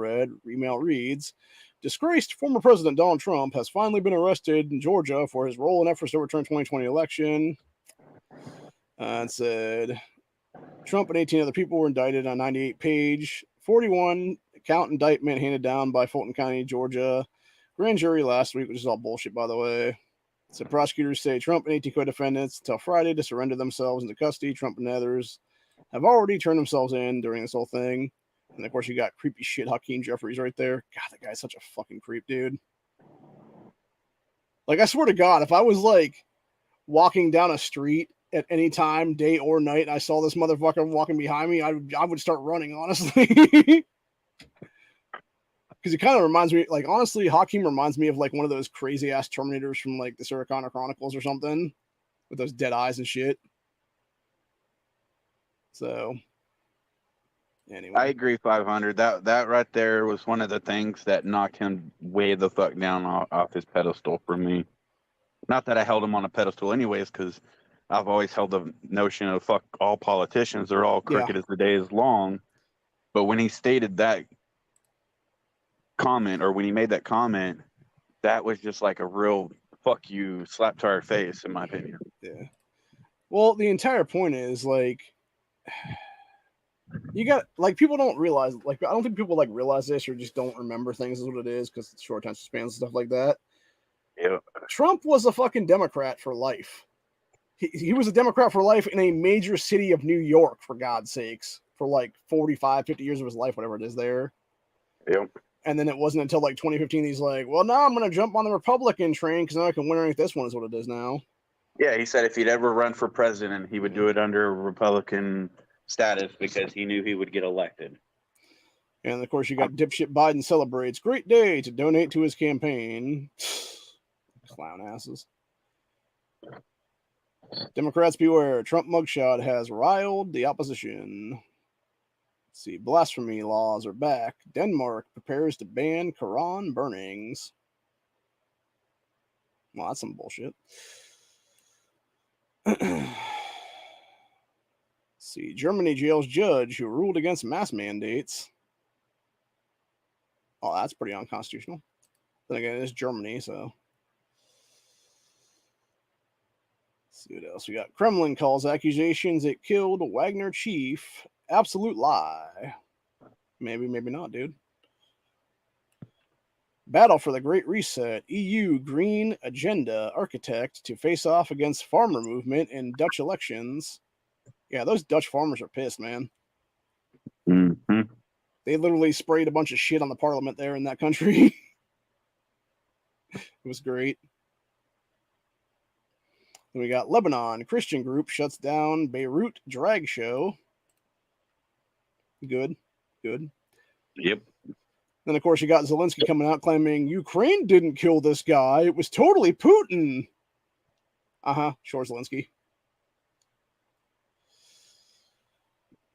reads, disgraced former President Donald Trump has finally been arrested in Georgia for his role in efforts to overturn 2020 election. It said, Trump and 18 other people were indicted on a 98-page, 41-count indictment handed down by Fulton County, Georgia grand jury last week, which is all bullshit, by the way. So prosecutors say Trump and 18 co-defendants until Friday to surrender themselves into custody. Trump and others have already turned themselves in during this whole thing. And of course, you got creepy shit Hakeem Jeffries right there. God, that guy's such a fucking creep, dude. Like, I swear to God, if I was like walking down a street at any time, day or night, and I saw this motherfucker walking behind me, I would start running, honestly. Because it kind of reminds me, like, honestly, Hakeem reminds me of like one of those crazy ass Terminators from like the Sarah Connor Chronicles or something, with those dead eyes and shit. So, anyway, I agree, 500. That right there was one of the things that knocked him way the fuck down off his pedestal for me. Not that I held him on a pedestal, anyways, because I've always held the notion of fuck all politicians; they're all crooked as the day is long. But when he stated that comment, or when he made that comment, that was just like a real fuck you, slap to our face, in my opinion. Yeah. Well, the entire point is like, you got, like, people don't realize, like, I don't think people like realize this or just don't remember things is what it is because it's short attention spans and stuff like that. Yeah. Trump was a fucking Democrat for life. He was a Democrat for life in a major city of New York, for God's sakes, for like 45, 50 years of his life, whatever it is there. Yep. And then it wasn't until like 2015 he's like, well, now I'm going to jump on the Republican train because now I can win underneath this one is what it is now. Yeah, he said if he'd ever run for president, he would do it under Republican status because he knew he would get elected. And of course, you got dipshit Biden celebrates great day to donate to his campaign. Clown asses. Democrats beware. Trump mugshot has riled the opposition. Let's see. Blasphemy laws are back. Denmark prepares to ban Quran burnings. Well, that's some bullshit. See. Germany jails judge who ruled against mask mandates. Oh, that's pretty unconstitutional. Then again, it's Germany, so. Let's see what else we got. Kremlin calls accusations it killed Wagner chief absolute lie. Maybe, maybe not, dude. Battle for the Great Reset. EU Green Agenda architect to face off against farmer movement in Dutch elections. Yeah, those Dutch farmers are pissed, man. Mm-hmm. They literally sprayed a bunch of shit on the parliament there in that country. It was great. Then we got Lebanon Christian group shuts down Beirut drag show. Good. Yep. Then, of course, you got Zelensky coming out claiming Ukraine didn't kill this guy. It was totally Putin. Sure, Zelensky.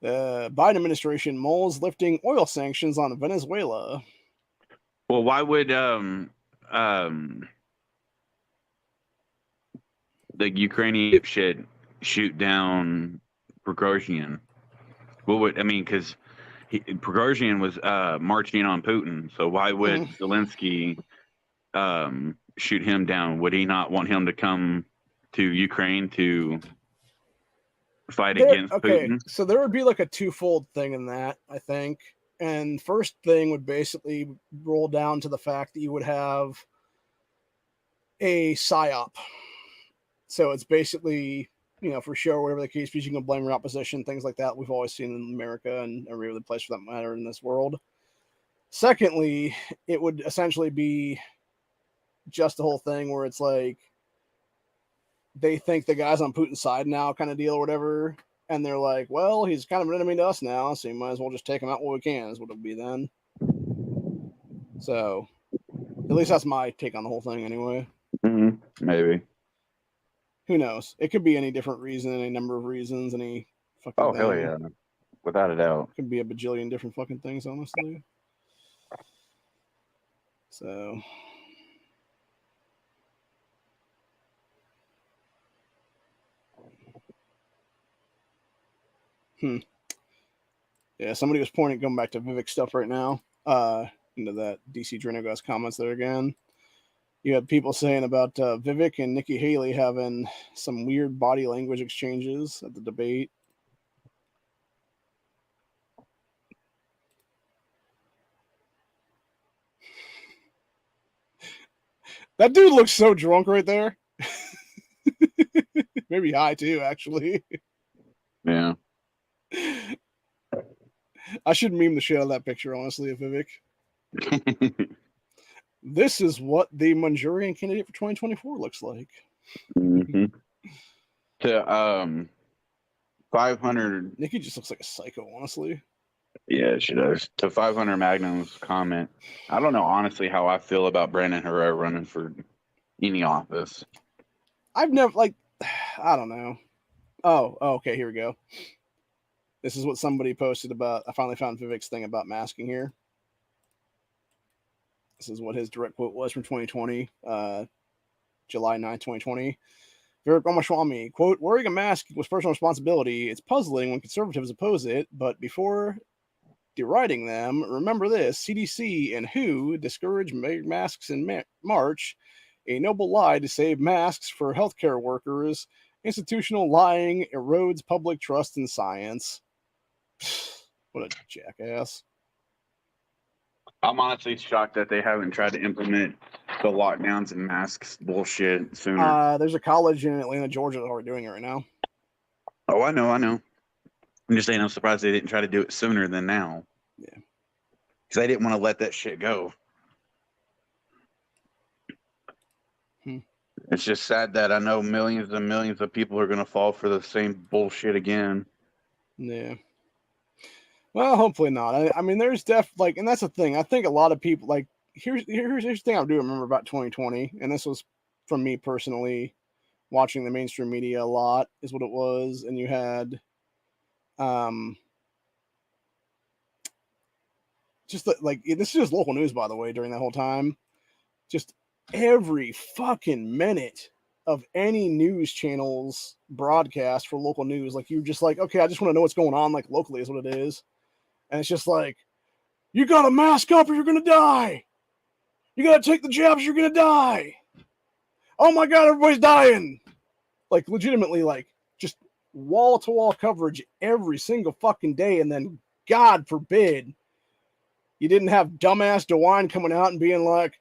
The Biden administration mulls lifting oil sanctions on Venezuela. Well, why would the Ukrainian shit shoot down Prigozhin? What would I mean? Because Prigozhin was marching on Putin, so why would Zelensky shoot him down? Would he not want him to come to Ukraine to fight against Putin? So there would be like a twofold thing in that, I think. And first thing would basically roll down to the fact that you would have a psyop. So it's basically, for sure, whatever the case is, you can blame your opposition, things like that. We've always seen in America and every other place for that matter in this world. Secondly, it would essentially be just the whole thing where it's like they think the guy's on Putin's side now kind of deal or whatever. And they're like, well, he's kind of an enemy to us now, so you might as well just take him out while we can, is what it'll be then. So, at least that's my take on the whole thing anyway. Maybe. Who knows? It could be any different reason, any number of reasons, any fucking thing. Hell yeah. Without a doubt. It could be a bajillion different fucking things, honestly. So... Yeah, somebody was going back to Vivek stuff right now, into that DC Drano guy's comments there again. You had people saying about Vivek and Nikki Haley having some weird body language exchanges at the debate. That dude looks so drunk right there. Maybe high too, actually. Yeah. I should meme the shit out of that picture, honestly, of Vivek. This is what the Manchurian Candidate for 2024 looks like. To 500. Nikki just looks like a psycho, honestly. Yeah, she does. To 500 Magnum's comment, I don't know honestly how I feel about Brandon Herrera running for any office. I've never I don't know. Oh, okay, here we go. This is what somebody posted about. I finally found Vivek's thing about masking here. This is what his direct quote was from 2020, July 9th, 2020. Vivek Ramaswamy, quote, wearing a mask was personal responsibility. It's puzzling when conservatives oppose it, but before deriding them, remember this, CDC and WHO discourage masks in March, a noble lie to save masks for healthcare workers. Institutional lying erodes public trust in science. What a jackass. I'm honestly shocked that they haven't tried to implement the lockdowns and masks bullshit sooner. There's a college in Atlanta, Georgia that are doing it right now. Oh, I know. I'm just saying I'm surprised they didn't try to do it sooner than now. Yeah. Because they didn't want to let that shit go. It's just sad that I know millions and millions of people are going to fall for the same bullshit again. Yeah. Well, hopefully not. I mean, there's and that's the thing. I think a lot of people, here's the thing I do remember about 2020, and this was from me personally watching the mainstream media a lot, is what it was. And you had, just this is just local news, by the way, during that whole time. Just every fucking minute of any news channel's broadcast for local news, you're just okay, I just want to know what's going on, locally is what it is. And it's just you gotta mask up or you're gonna die. You gotta take the jabs, you're gonna die. Oh my God, everybody's dying. Legitimately, just wall-to-wall coverage every single fucking day. And then, God forbid, you didn't have dumbass DeWine coming out and being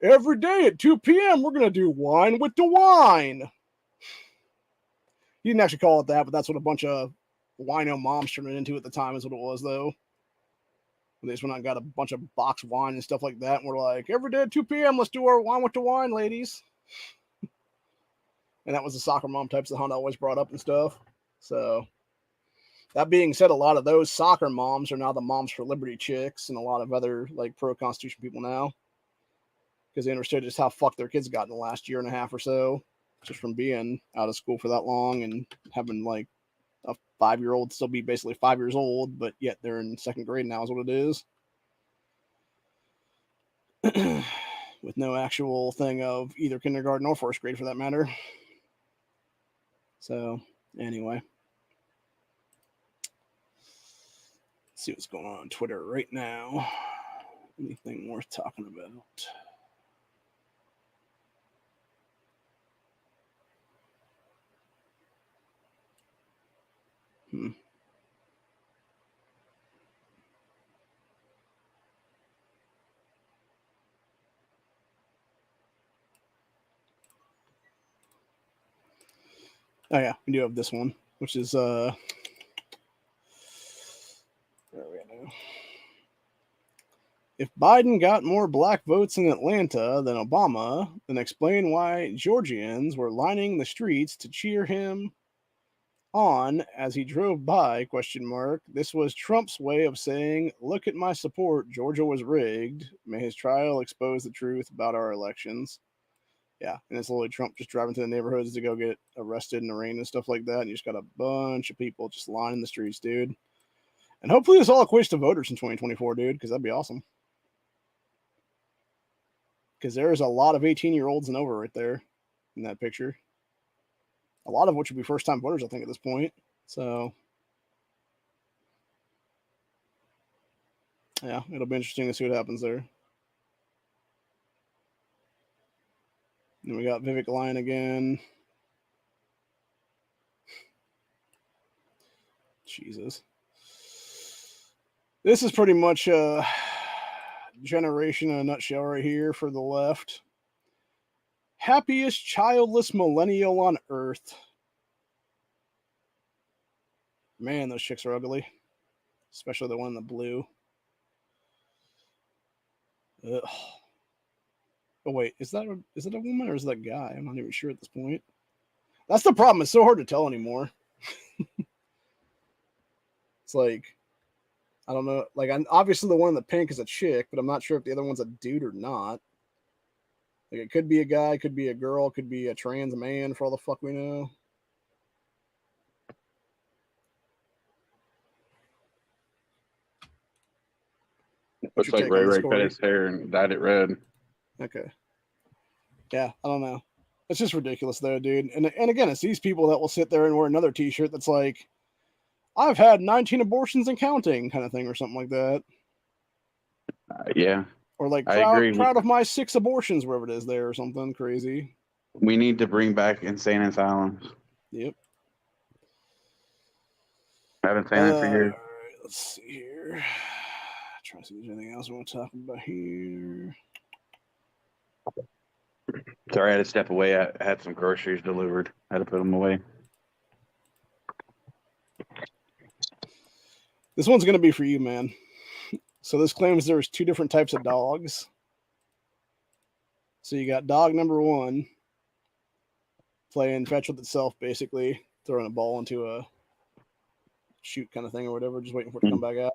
every day at 2 p.m., we're going to do wine with DeWine. He didn't actually call it that, but that's what a bunch of wino moms turned it into at the time is what it was, though. And they just went out and got a bunch of box wine and stuff like that. And we're like, every day at 2 p.m., let's do our wine with the wine, ladies. And that was the soccer mom types that Hunt always brought up and stuff. So that being said, a lot of those soccer moms are now the moms for liberty chicks and a lot of other like pro-constitution people now. Because they understood just how fucked their kids got in the last year and a half or so. Just from being out of school for that long and having like a 5-year-old still be basically 5 years old, but yet they're in 2nd grade now is what it is. With no actual thing of either kindergarten or 1st grade for that matter. So, anyway. Let's see what's going on Twitter right now. Anything worth talking about? Oh yeah, we do have this one, which is where are we at now? If Biden got more black votes in Atlanta than Obama, then explain why Georgians were lining the streets to cheer him on as he drove by, ? This was Trump's way of saying, look at my support, Georgia was rigged. May his trial expose the truth about our elections. Yeah, and it's literally Trump just driving to the neighborhoods to go get arrested in the rain and stuff like that, and you just got a bunch of people just lining the streets, dude. And hopefully this all equates to voters in 2024, dude, because that'd be awesome. Because there's a lot of 18-year-olds and over right there in that picture. A lot of which would be first-time voters, I think, at this point. So, yeah, it'll be interesting to see what happens there. And we got Vivek Lyon again. Jesus. This is pretty much a generation in a nutshell right here for the left. Happiest childless millennial on earth. Man, those chicks are ugly. Especially the one in the blue. Ugh. Oh, wait. Is it a woman or is that a guy? I'm not even sure at this point. That's the problem. It's so hard to tell anymore. It's like, I don't know. Like, obviously the one in the pink is a chick, but I'm not sure if the other one's a dude or not. Like, it could be a guy, could be a girl, could be a trans man for all the fuck we know. Looks like Ray Ray cut his hair and dyed it red. Okay. Yeah, I don't know. It's just ridiculous, though, dude. And again, it's these people that will sit there and wear another T-shirt that's like, I've had 19 abortions and counting, kind of thing, or something like that. Yeah. Or like, proud of my 6 abortions, wherever it is there, or something crazy. We need to bring back insane asylums. Yep. I haven't seen it for years. All right, let's see here. Trying to see if there's anything else I want to talk about here. Sorry, I had to step away. I had some groceries delivered. I had to put them away. This one's going to be for you, man. So this claims there's 2 different types of dogs. So you got dog number 1 playing fetch with itself, basically throwing a ball into a shoot kind of thing or whatever, just waiting for it to come back out.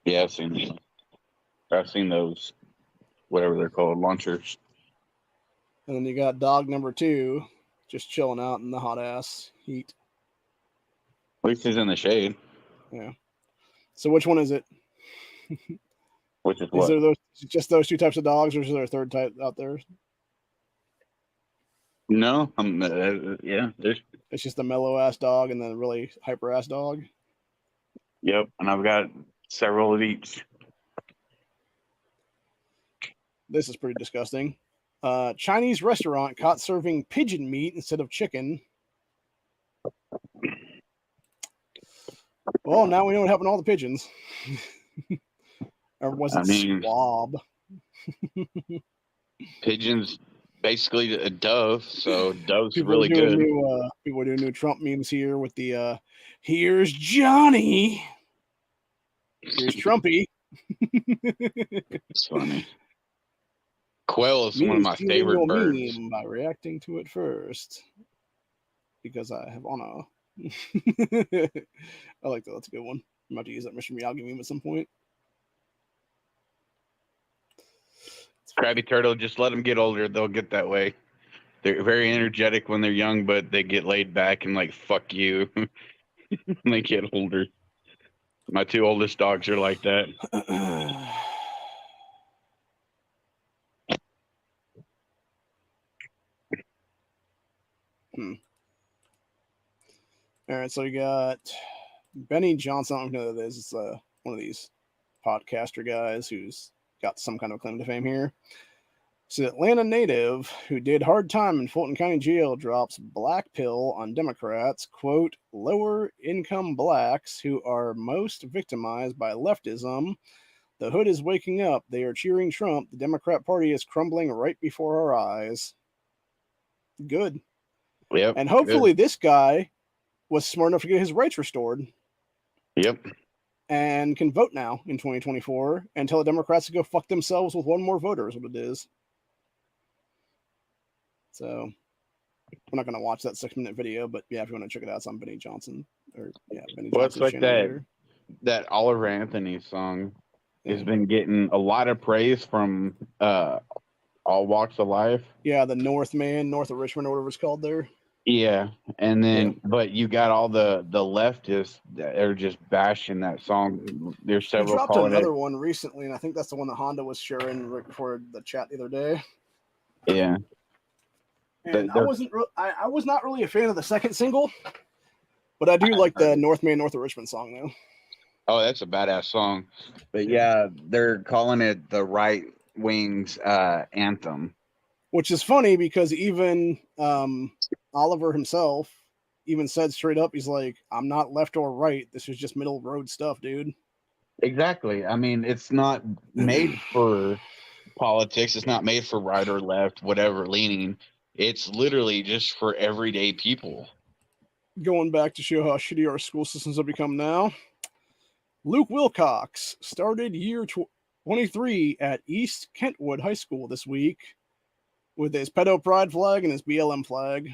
Yeah, I've seen those, whatever they're called, launchers. And then you got dog number 2 just chilling out in the hot ass heat. At least he's in the shade. Yeah. So which one is it? Which is what? Is there just those 2 types of dogs, or is there a third type out there? No, yeah. It's just a mellow ass dog and then a really hyper ass dog. Yep, and I've got several of each. This is pretty disgusting. Chinese restaurant caught serving pigeon meat instead of chicken. Well, now we know what happened to all the pigeons. Or was it swab? Pigeons, basically a dove, so dove's really good. People are doing new Trump memes here with the here's Johnny. Here's Trumpy. It's funny. Quail is one of Me my stealing favorite your birds. meme by reacting to it first. Because I have honor. I like that. That's a good one. I'm about to use that Mr. Miyagi meme at some point. Krabby Turtle, just let them get older. They'll get that way. They're very energetic when they're young, but they get laid back and like, fuck you when they get older. My two oldest dogs are like that. All right, so we got Benny Johnson. I don't know who that is. It's one of these podcaster guys who's got some kind of claim to fame here. So, Atlanta native who did hard time in Fulton County Jail drops black pill on Democrats, quote, lower income blacks who are most victimized by leftism. The hood is waking up. They are cheering Trump. The Democrat Party is crumbling right before our eyes. Good. Yep. And hopefully this guy was smart enough to get his rights restored. Yep. And can vote now in 2024 and tell the Democrats to go fuck themselves with one more voter is what it is. So we're not going to watch that 6-minute video, but yeah, if you want to check it out, it's on Benny Johnson. Or yeah, Benny Well, it's Johnson's like channel there. that Oliver Anthony song has been getting a lot of praise from all walks of life. Yeah, the Northman, north of Richmond, or whatever it's called there. Yeah, and then but you got all the leftists that are just bashing that song. There's He several dropped calling another it. one recently, and I think that's the one that Honda was sharing right before the chat the other day. Yeah, And I was not really a fan of the second single, but I do like the Northman, north of Richmond song though. Oh, that's a badass song. But yeah, they're calling it the right wing's anthem. Which is funny because even Oliver himself even said straight up, he's like, I'm not left or right. This is just middle road stuff, dude. Exactly. I mean, it's not made for politics. It's not made for right or left, whatever leaning. It's literally just for everyday people. Going back to show how shitty our school systems have become now. Luke Wilcox started year 23 at East Kentwood High School this week with his pedo pride flag and his BLM flag.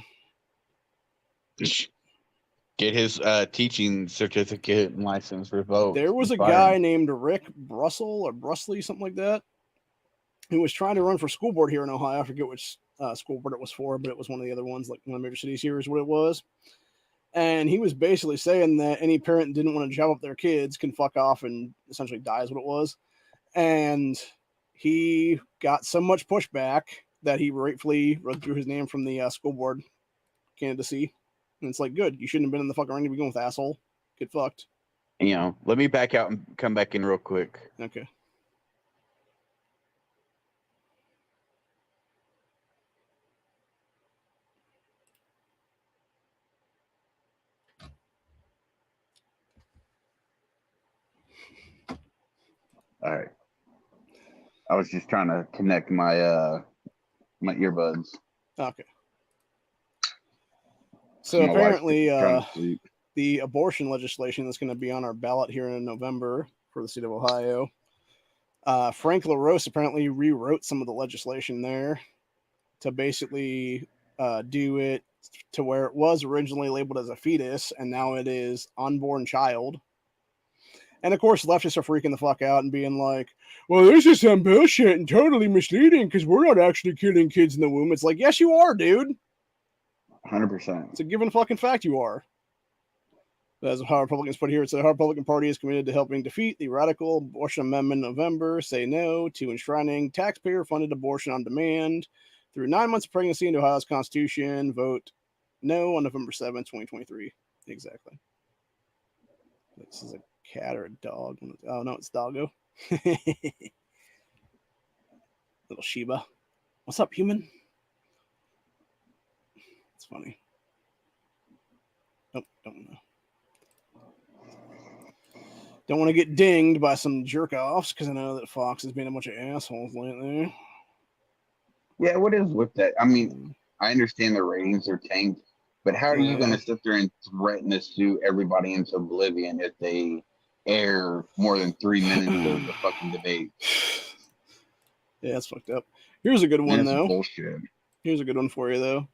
Get his teaching certificate and license revoked. There was a guy named Rick Brussel or Brusley, something like that, who was trying to run for school board here in Ohio. I forget which school board it was for, but it was one of the other ones, like one of the major cities here is what it was. And he was basically saying that any parent that didn't want to job up their kids can fuck off and essentially die is what it was. And he got so much pushback that he rightfully withdrew his name from the school board candidacy. And it's like, good. You shouldn't have been in the fucking ring to begin with, asshole. Get fucked. You know, let me back out and come back in real quick. Okay. All right. I was just trying to connect my my earbuds. Okay. So My apparently, the abortion legislation that's going to be on our ballot here in November for the state of Ohio, Frank LaRose apparently rewrote some of the legislation there to basically do it to where it was originally labeled as a fetus, and now it is unborn child. And of course, leftists are freaking the fuck out and being like, well, this is some bullshit and totally misleading because we're not actually killing kids in the womb. It's like, yes, you are, dude. 100%. It's a given fucking fact you are. As how Republicans put here, it's the Republican Party is committed to helping defeat the radical abortion amendment in November, say no to enshrining taxpayer-funded abortion on demand through 9 months of pregnancy into Ohio's Constitution. Vote no on November 7th, 2023. Exactly. This is a cat or a dog. Oh, no, it's Doggo. Little Sheba. What's up, human? It's funny. Nope, don't know. Don't want to get dinged by some jerk offs because I know that Fox has been a bunch of assholes lately. Yeah, what is with that? I mean, I understand the ratings are tanked, but how are you going to sit there and threaten to sue everybody into oblivion if they air more than 3 minutes of the fucking debate. Yeah, that's fucked up. Here's a good one, though. Bullshit. Here's a good one for you, though.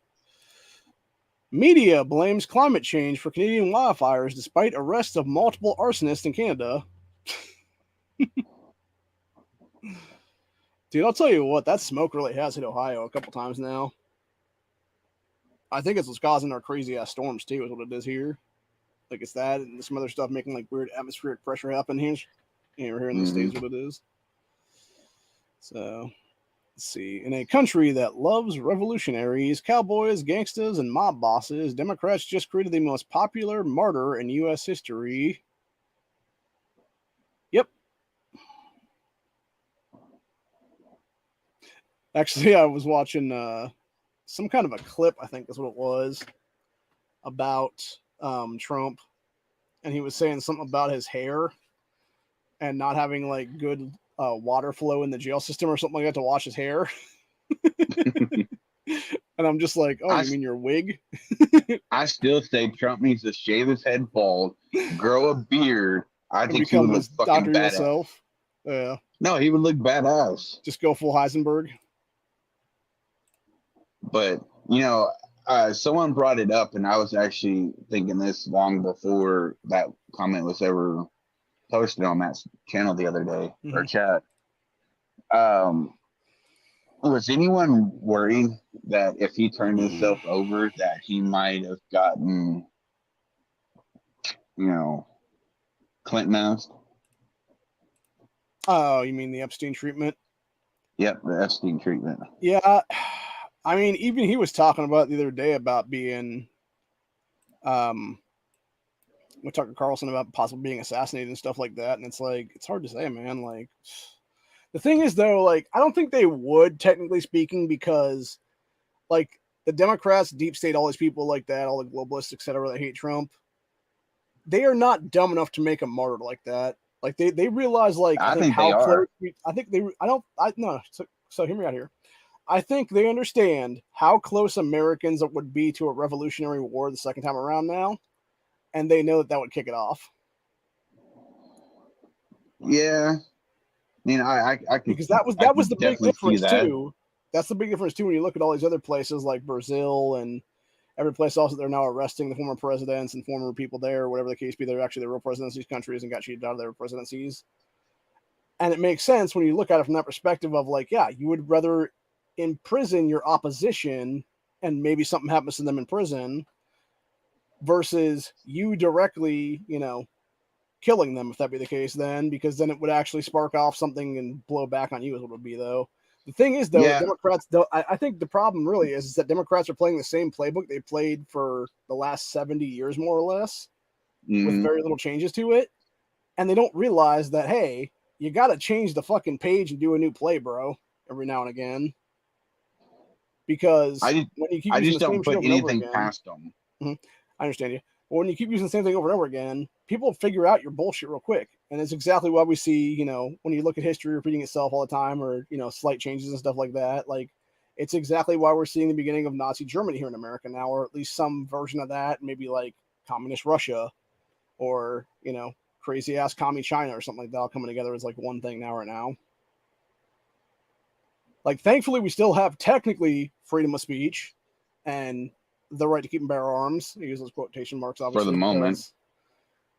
Media blames climate change for Canadian wildfires despite arrests of multiple arsonists in Canada. Dude, I'll tell you what, that smoke really has hit Ohio a couple times now. I think it's what's causing our crazy ass storms too, is what it is here. Like it's that and some other stuff making like weird atmospheric pressure happen here. Here in the States, what it is. So let's see. In a country that loves revolutionaries, cowboys, gangsters, and mob bosses, Democrats just created the most popular martyr in U.S. history. Yep. Actually, I was watching some kind of a clip, I think is what it was, about Trump. And he was saying something about his hair and not having like good water flow in the jail system or something like that to wash his hair. And I'm just like, oh, you mean your wig? I still say Trump needs to shave his head bald, grow a beard. I think he would look fucking badass. Yourself. Yeah. No, he would look badass. Just go full Heisenberg. But, you know, someone brought it up, and I was actually thinking this long before that comment was ever posted on Matt's channel the other day, or chat. Was anyone worried that if he turned himself over, that he might have gotten, you know, Clinton-ized? Oh, you mean the Epstein treatment? Yep, the Epstein treatment. Yeah. I mean, even he was talking about the other day about being, with Tucker Carlson about possibly being assassinated and stuff like that. And it's like, it's hard to say, man. Like, the thing is, though, like, I don't think they would, technically speaking, because, like, the Democrats, deep state, all these people like that, all the globalists, etc., that hate Trump, they are not dumb enough to make a martyr like that. Like, they realize, like, I think how close. So hear me out here. I think they understand how close Americans would be to a revolutionary war the second time around now, and they know that would kick it off. Yeah, you know, I because that was the big difference too. That's the big difference too when you look at all these other places like Brazil and every place else that they're now arresting the former presidents and former people there, whatever the case be. They're actually the real presidents of these countries and got cheated out of their presidencies. And it makes sense when you look at it from that perspective of like, yeah, you would rather imprison your opposition and maybe something happens to them in prison versus you directly, you know, killing them, if that be the case, then, because then it would actually spark off something and blow back on you is what it would be, though. The thing is, though, Democrats, though, I think the problem really is that Democrats are playing the same playbook they played for the last 70 years, more or less, with very little changes to it. And they don't realize that, hey, you got to change the fucking page and do a new play, bro, every now and again. Because when you keep using the same shit over and over again, past them. I understand you. But when you keep using the same thing over and over again, people figure out your bullshit real quick. And it's exactly why we see, you know, when you look at history repeating itself all the time, or, you know, slight changes and stuff like that. Like, it's exactly why we're seeing the beginning of Nazi Germany here in America now, or at least some version of that, maybe like communist Russia or, you know, crazy ass commie China or something like that all coming together as like one thing now right now. Like, thankfully, we still have technically freedom of speech and the right to keep and bear arms. I use those quotation marks, obviously. For the moment.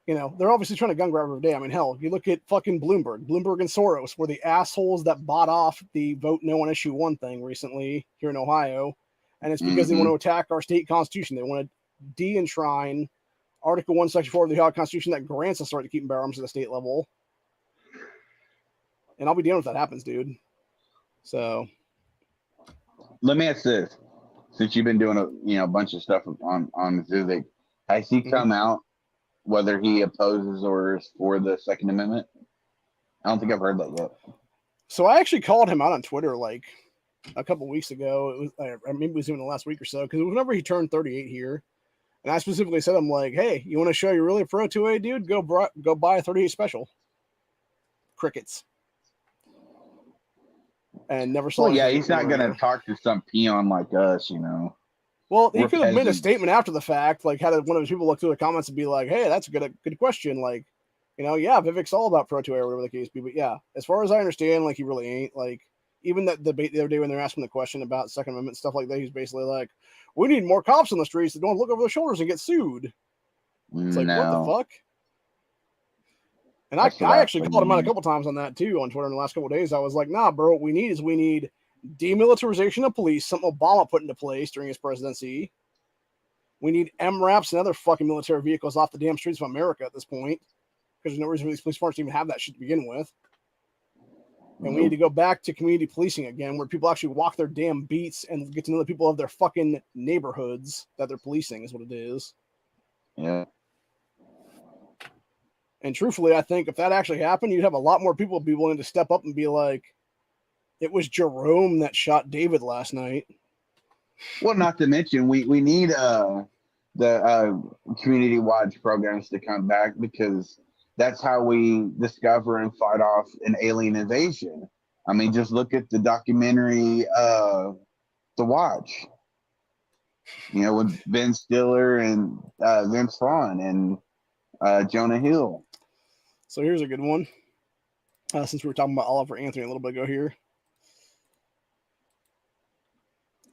You know, they're obviously trying to gun grab every day. I mean, hell, you look at fucking Bloomberg and Soros were the assholes that bought off the vote no on issue 1 thing recently here in Ohio. And it's because they want to attack our state constitution. They want to de-enshrine Article 1, Section 4 of the Ohio Constitution that grants us the right to keep and bear arms at the state level. And I'll be damned if that happens, dude. So let me ask this: since you've been doing a bunch of stuff on Vivek, has he come out whether he opposes or is for the Second Amendment? I don't think I've heard that yet. So I actually called him out on Twitter like a couple weeks ago. It was maybe it was even the last week or so, because whenever he turned 38 here, and I specifically said, I'm like, hey, you want to show you're really pro 2A, dude? Go buy a 38 special. Crickets. And never saw. Well, yeah, he's not gonna talk to some peon like us, you know. Well, he could have made a statement after the fact, like had one of his people look through the comments and be like, "Hey, that's a good question." Like, Yeah, Vivek's all about pro 2A or whatever the case be. But yeah, as far as I understand, like he really ain't. Like even that debate the other day when they're asking the question about Second Amendment stuff like that, he's basically like, "We need more cops on the streets that don't look over their shoulders and get sued." It's like, what the No, fuck? And I that's what I actually called him out a couple times on that too on Twitter in the last couple of days. I was like, nah, bro, what we need demilitarization of police, something Obama put into place during his presidency. We need MRAPs and other fucking military vehicles off the damn streets of America at this point, because there's no reason for these police forces to even have that shit to begin with. And we need to go back to community policing again, where people actually walk their damn beats and get to know the people of their fucking neighborhoods that they're policing is what it is. Yeah. And truthfully, I think if that actually happened, you'd have a lot more people be willing to step up and be like, it was Jerome that shot David last night. Well, not to mention we need the community watch programs to come back, because that's how we discover and fight off an alien invasion. I mean, just look at the documentary The Watch. With Ben Stiller and Vince Vaughn and Jonah Hill. So here's a good one. Since we were talking about Oliver Anthony a little bit ago here.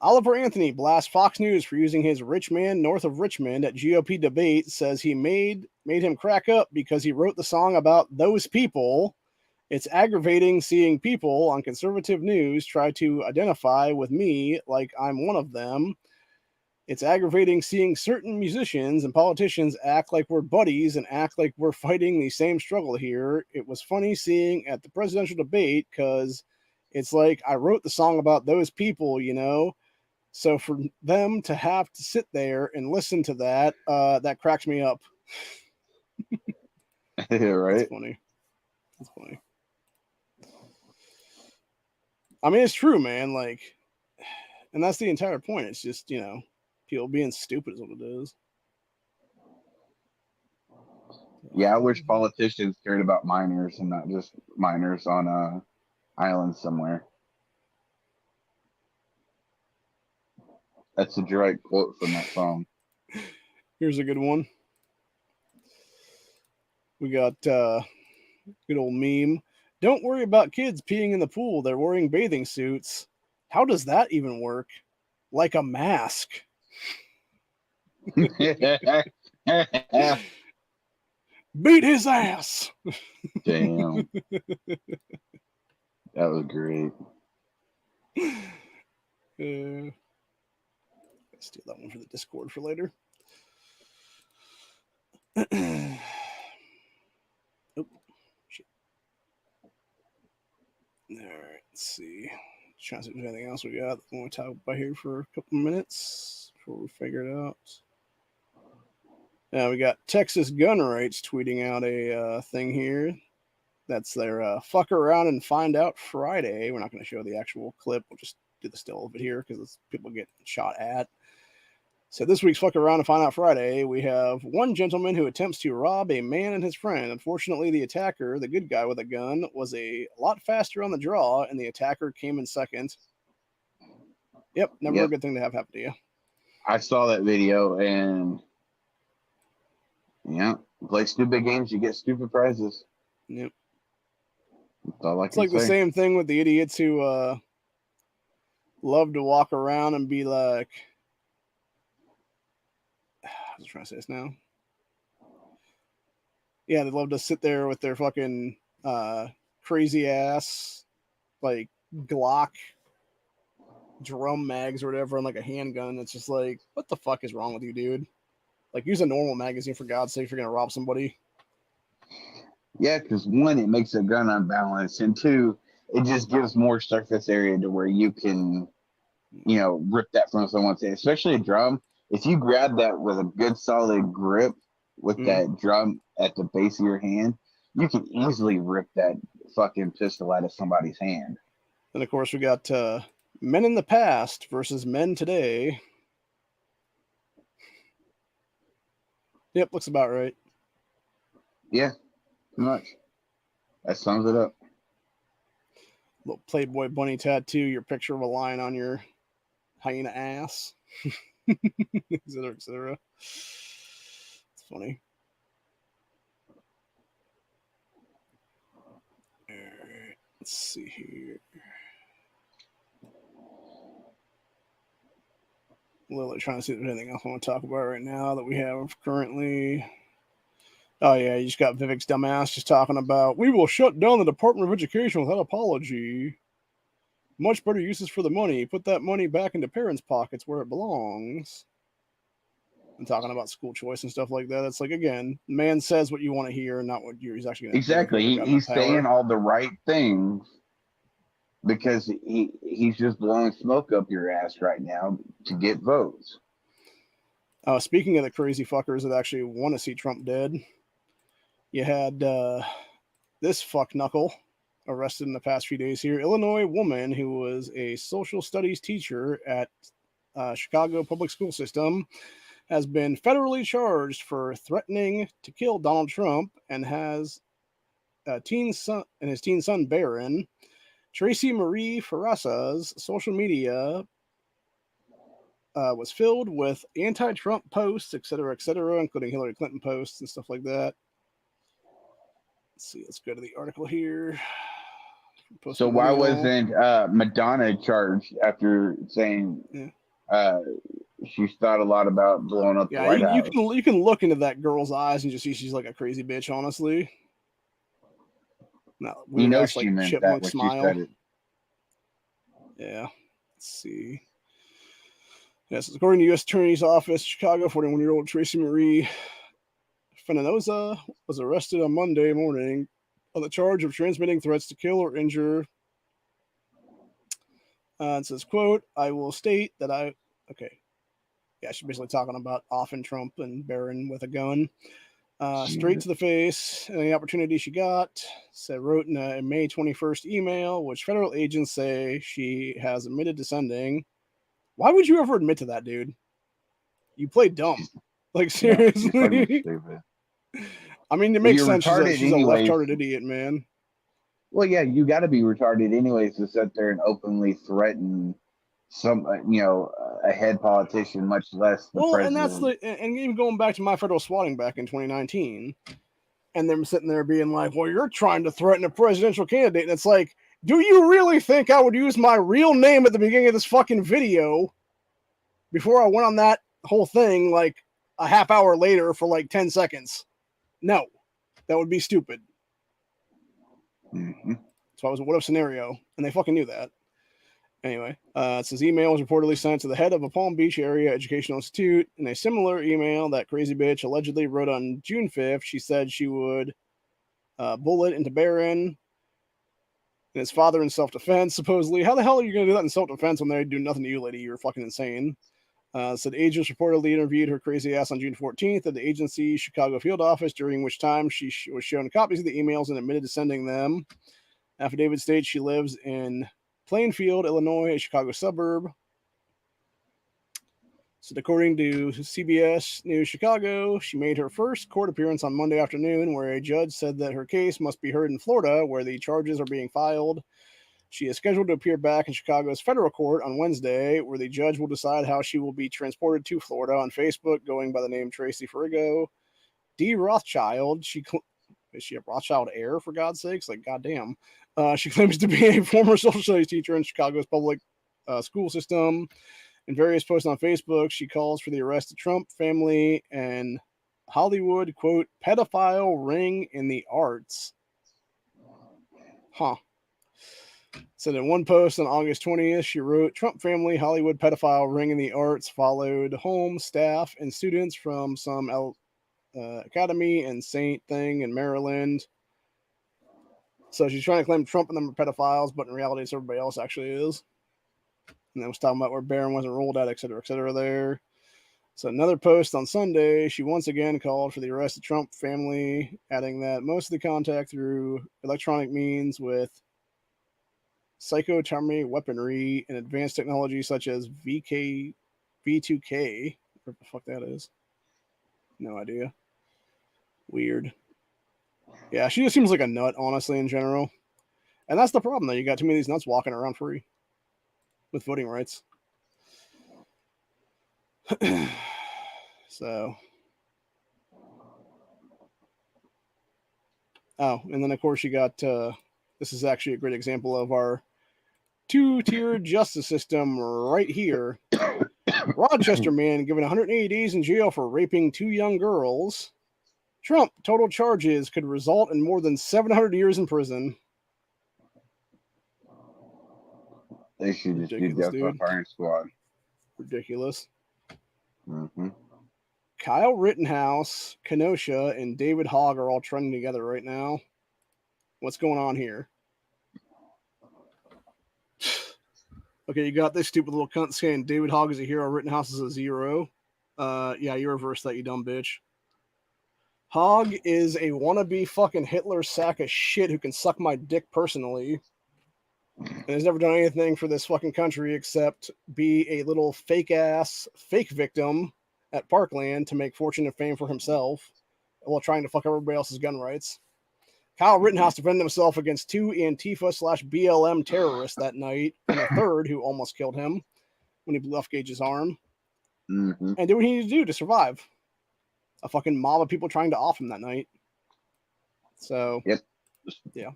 Oliver Anthony blasts Fox News for using his rich man north of Richmond at GOP debate, says he made him crack up because he wrote the song about those people. It's aggravating seeing people on conservative news try to identify with me like I'm one of them. It's aggravating seeing certain musicians and politicians act like we're buddies and act like we're fighting the same struggle here. It was funny seeing at the presidential debate because it's like I wrote the song about those people, So for them to have to sit there and listen to that, that cracks me up. Yeah, right. That's funny. I mean, it's true, man. Like, and that's the entire point. It's just, people being stupid is what it is. Yeah, I wish politicians cared about minors and not just minors on a island somewhere. That's a direct quote from that song. Here's a good one. We got good old meme. Don't worry about kids peeing in the pool. They're wearing bathing suits. How does that even work? Like a mask. Beat his ass. Damn. That was great. Steal that one for the Discord for later. Oh, shit. All right, let's see. Trying to see if there's anything else we got. I want to talk about here for a couple minutes before we figure it out. Now we got Texas Gun Rights tweeting out a thing here. That's their fuck around and find out Friday. We're not going to show the actual clip. We'll just do the still of it here because people get shot at. So this week's fuck around and find out Friday, we have one gentleman who attempts to rob a man and his friend. Unfortunately, the attacker, the good guy with a gun, was a lot faster on the draw, and the attacker came in second. Yep, never a good thing to have happen to you. I saw that video, and play stupid games, you get stupid prizes. Yep. It's like the same thing with the idiots who love to walk around and be like, I was trying to say this now. Yeah, they love to sit there with their fucking crazy ass, like Glock drum mags or whatever, and like a handgun. It's just like, what the fuck is wrong with you, dude? Like, use a normal magazine for God's sake if you're gonna rob somebody. Yeah, because one, it makes a gun unbalanced, and two, it just gives more surface area to where you can, rip that from someone's hand, especially a drum. If you grab that with a good solid grip with that drum at the base of your hand, you can easily rip that fucking pistol out of somebody's hand. And of course, we got men in the past versus men today. Yep, looks about right. Yeah, pretty much. That sums it up. Little Playboy bunny tattoo, your picture of a lion on your hyena ass, etc., etc. It's funny. Let's see here. Literally trying to see if there's anything else I want to talk about right now that we have currently. Oh, yeah, you just got Vivek's dumbass just talking about, we will shut down the Department of Education without apology. Much better uses for the money. Put that money back into parents' pockets where it belongs. And talking about school choice and stuff like that. It's like, again, man says what you want to hear and not what he's actually going to do. Exactly. He's saying all the right things because he's just blowing smoke up your ass right now to get votes. Speaking of the crazy fuckers that actually want to see Trump dead, you had this fuck knuckle arrested in the past few days here. Illinois woman who was a social studies teacher at Chicago public school system has been federally charged for threatening to kill Donald Trump and has a teen son and his teen son Barron. Tracy Marie Ferrasa's social media was filled with anti-Trump posts, etc., including Hillary Clinton posts and stuff like that. Let's see. Let's go to the article here. So why wasn't Madonna charged after saying she's thought a lot about blowing up the White House? You can look into that girl's eyes and just see she's like a crazy bitch, honestly. No, you know she like meant that when smile. She said it. Yeah. Let's see. Yes, according to U.S. Attorney's Office, Chicago, 41-year-old Tracy Marie Fenanoza was arrested on Monday morning on the charge of transmitting threats to kill or injure. It says, quote, I will state that Yeah, she's basically talking about offing Trump and Barron with a gun. Straight to the face, and the opportunity she got, wrote in a May 21st email, which federal agents say she has admitted to sending. Why would you ever admit to that, dude? You play dumb. Like, seriously? Yeah, I mean, it makes sense. She's a left-hearted idiot, man. Well, yeah, you got to be retarded anyways to sit there and openly threaten some, a head politician, much less the president. And even going back to my federal swatting back in 2019, and them sitting there being like, well, you're trying to threaten a presidential candidate. And it's like, do you really think I would use my real name at the beginning of this fucking video before I went on that whole thing like a half hour later for like 10 seconds? No, that would be stupid. Mm-hmm. So I was a what if scenario, and they fucking knew that. Anyway, it says email was reportedly sent to the head of a Palm Beach area educational institute. In a similar email that crazy bitch allegedly wrote on June 5th, she said she would bullet into Barron and his father in self-defense, supposedly. How the hell are you going to do that in self-defense when they do nothing to you, lady? You're fucking insane. Said agents reportedly interviewed her crazy ass on June 14th at the agency's Chicago field office, during which time she was shown copies of the emails and admitted to sending them. Affidavit states she lives in Plainfield, Illinois, a Chicago suburb. So according to CBS News Chicago, she made her first court appearance on Monday afternoon, where a judge said that her case must be heard in Florida, where the charges are being filed. She is scheduled to appear back in Chicago's federal court on Wednesday, where the judge will decide how she will be transported to Florida. On Facebook, going by the name Tracy Ferrigo D. Rothschild. Is she a Rothschild heir, for God's sakes? Like, goddamn. She claims to be a former social studies teacher in Chicago's public school system. In various posts on Facebook, she calls for the arrest of Trump family and Hollywood, quote, pedophile ring in the arts. Huh. Said in one post on August 20th, she wrote, Trump family, Hollywood pedophile ring in the arts, followed home staff and students from some academy and Saint thing in Maryland. So she's trying to claim Trump and them are pedophiles, but in reality, it's everybody else actually is. And then was talking about where Barron wasn't rolled out, et cetera there. So another post on Sunday, she once again called for the arrest of Trump family, adding that most of the contact through electronic means with psychotomy weaponry and advanced technology such as V2K, what the fuck that is. No idea. Weird. Yeah, she just seems like a nut, honestly, in general. And that's the problem, though. You got too many of these nuts walking around free with voting rights. So. Oh, and then, of course, you got This is actually a great example of our two-tiered justice system right here. Rochester man given 180 days in jail for raping 2 young girls. Trump total charges could result in more than 700 years in prison. They should just do death by firing squad. Ridiculous. Mm-hmm. Kyle Rittenhouse, Kenosha, and David Hogg are all trending together right now. What's going on here? Okay, you got this stupid little cunt saying David Hogg is a hero, Rittenhouse is a zero. Yeah, you reversed that, you dumb bitch. Hogg is a wannabe fucking Hitler sack of shit who can suck my dick personally. And has never done anything for this fucking country except be a little fake victim at Parkland to make fortune and fame for himself while trying to fuck everybody else's gun rights. Kyle Rittenhouse defended himself against 2 Antifa/BLM terrorists that night, and a third who almost killed him when he blew off Gage's arm. Mm-hmm. And did what he needed to do to survive. A fucking mob of people trying to off him that night. So, yep. Yeah.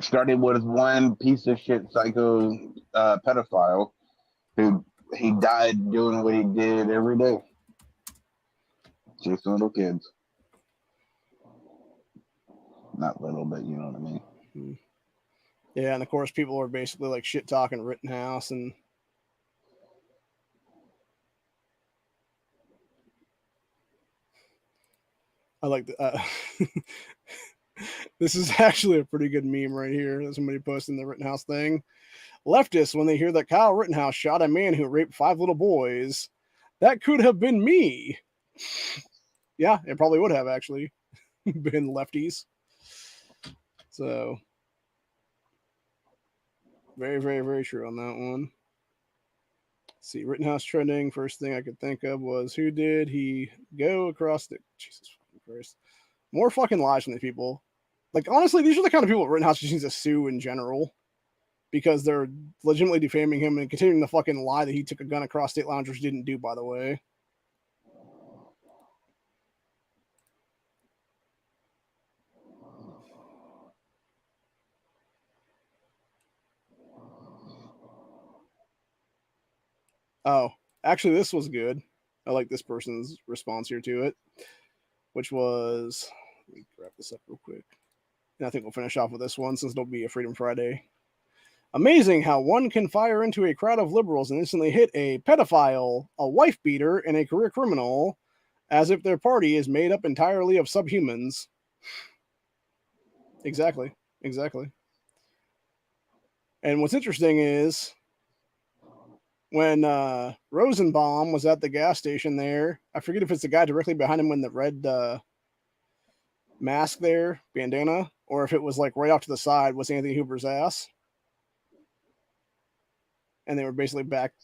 Started with one piece of shit psycho pedophile who he died doing what he did every day. Chasing little kids. Not little, but you know what I mean. Mm-hmm. Yeah, and of course people are basically like shit talking Rittenhouse and I like the this is actually a pretty good meme right here. There's somebody posting the Rittenhouse thing. Leftists, when they hear that Kyle Rittenhouse shot a man who raped 5 little boys, that could have been me. Yeah, it probably would have actually been lefties. So, very, very, very true on that one. Let's see, Rittenhouse trending. First thing I could think of was who did he go across the Jesus Christ. More fucking lies from these people. Like, honestly, these are the kind of people Rittenhouse just needs to sue in general because they're legitimately defaming him and continuing the fucking lie that he took a gun across state lines, which didn't do, by the way. Oh, actually, this was good. I like this person's response here to it, which was, let me grab this up real quick. And I think we'll finish off with this one since it'll be a Freedom Friday. Amazing how one can fire into a crowd of liberals and instantly hit a pedophile, a wife beater, and a career criminal as if their party is made up entirely of subhumans. Exactly. And what's interesting is when Rosenbaum was at the gas station there, I forget if it's the guy directly behind him in the red mask there, bandana, or if it was like right off to the side was Anthony Hoover's ass. And they were basically back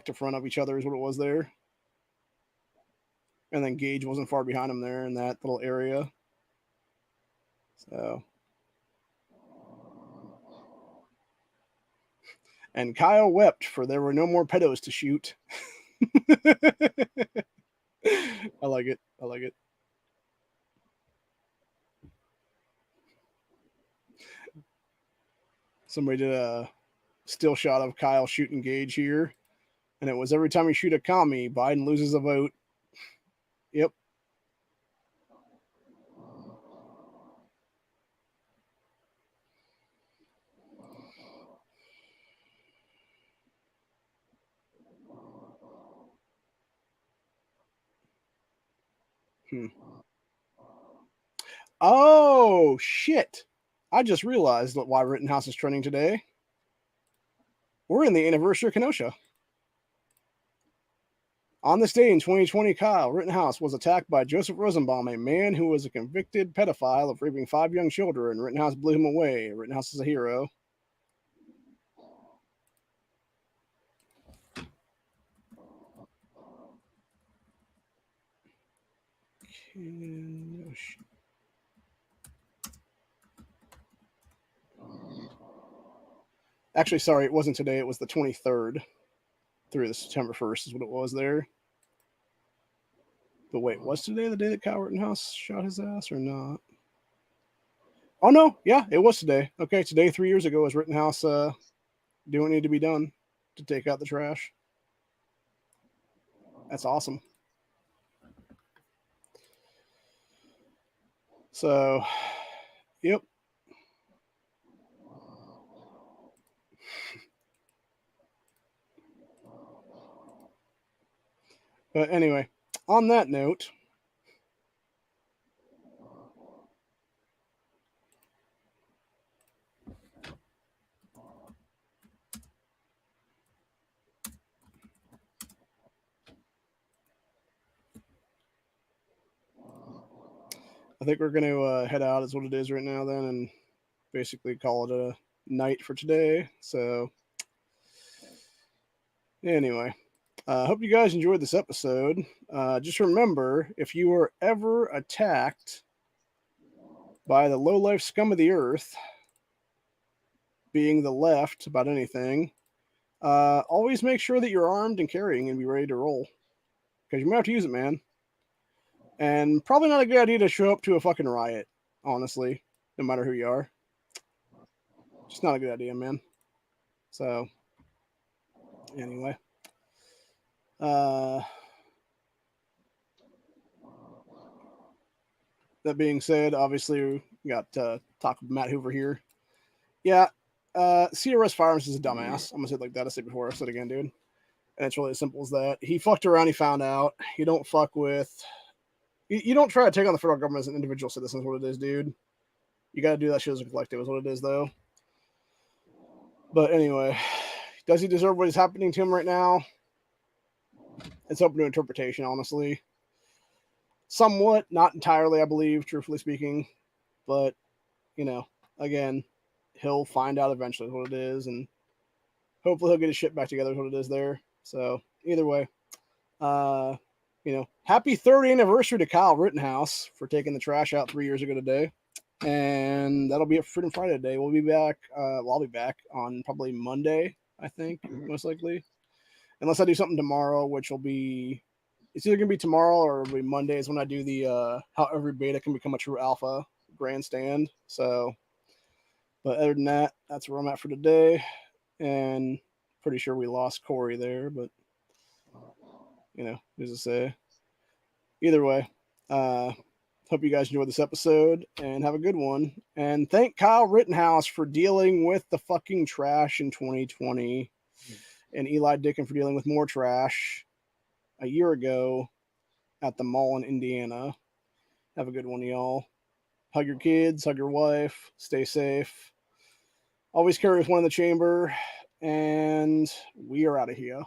to front of each other is what it was there. And then Gage wasn't far behind him there in that little area. So. And Kyle wept for there were no more pedos to shoot. I like it. Somebody did a still shot of Kyle shooting Gage here. And it was every time you shoot a commie, Biden loses a vote. Yep. Oh, shit. I just realized why Rittenhouse is trending today. We're in the anniversary of Kenosha. On this day in 2020, Kyle Rittenhouse was attacked by Joseph Rosenbaum, a man who was a convicted pedophile of raping 5 young children. Rittenhouse blew him away. Rittenhouse is a hero. Actually, sorry, it wasn't today. It was the 23rd through the September 1st is what it was there. But wait, was today the day that Kyle Rittenhouse shot his ass or not? Oh no, yeah, it was today. Okay, today 3 years ago was Rittenhouse doing what needed to be done to take out the trash. That's awesome. So, yep. But anyway, on that note, I think we're going to head out is what it is right now then and basically call it a night for today. So anyway, I hope you guys enjoyed this episode. Just remember, if you were ever attacked by the low-life scum of the earth, being the left about anything, always make sure that you're armed and carrying and be ready to roll. Because you might have to use it, man. And probably not a good idea to show up to a fucking riot, honestly, no matter who you are. Just not a good idea, man. So, anyway. That being said, obviously, we got talk with Matt Hoover here. Yeah, CRS Firearms is a dumbass. I'm going to say it like that. I said before. I said it again, dude. And it's really as simple as that. He fucked around. He found out. You don't fuck with... You don't try to take on the federal government as an individual citizen is what it is, dude. You got to do that shit as a collective is what it is, though. But anyway, does he deserve what is happening to him right now? It's open to interpretation, honestly. Somewhat, not entirely, I believe, truthfully speaking. But, you know, again, he'll find out eventually what it is, and hopefully he'll get his shit back together is what it is there. So, either way, you know, happy 30th anniversary to Kyle Rittenhouse for taking the trash out 3 years ago today. And that'll be it for Freedom Friday today. We'll be back. Well, I'll be back on probably Monday, I think, most likely. Unless I do something tomorrow, which will be... It's either going to be tomorrow or it'll be Monday is when I do the how every beta can become a true alpha grandstand. So, but other than that, that's where I'm at for today. And pretty sure we lost Corey there, but, you know, who's to say? Either way, hope you guys enjoyed this episode and have a good one. And thank Kyle Rittenhouse for dealing with the fucking trash in 2020 and Eli Dickin for dealing with more trash a year ago at the mall in Indiana. Have a good one, y'all. Hug your kids, hug your wife, stay safe. Always carry with one in the chamber, and we are out of here.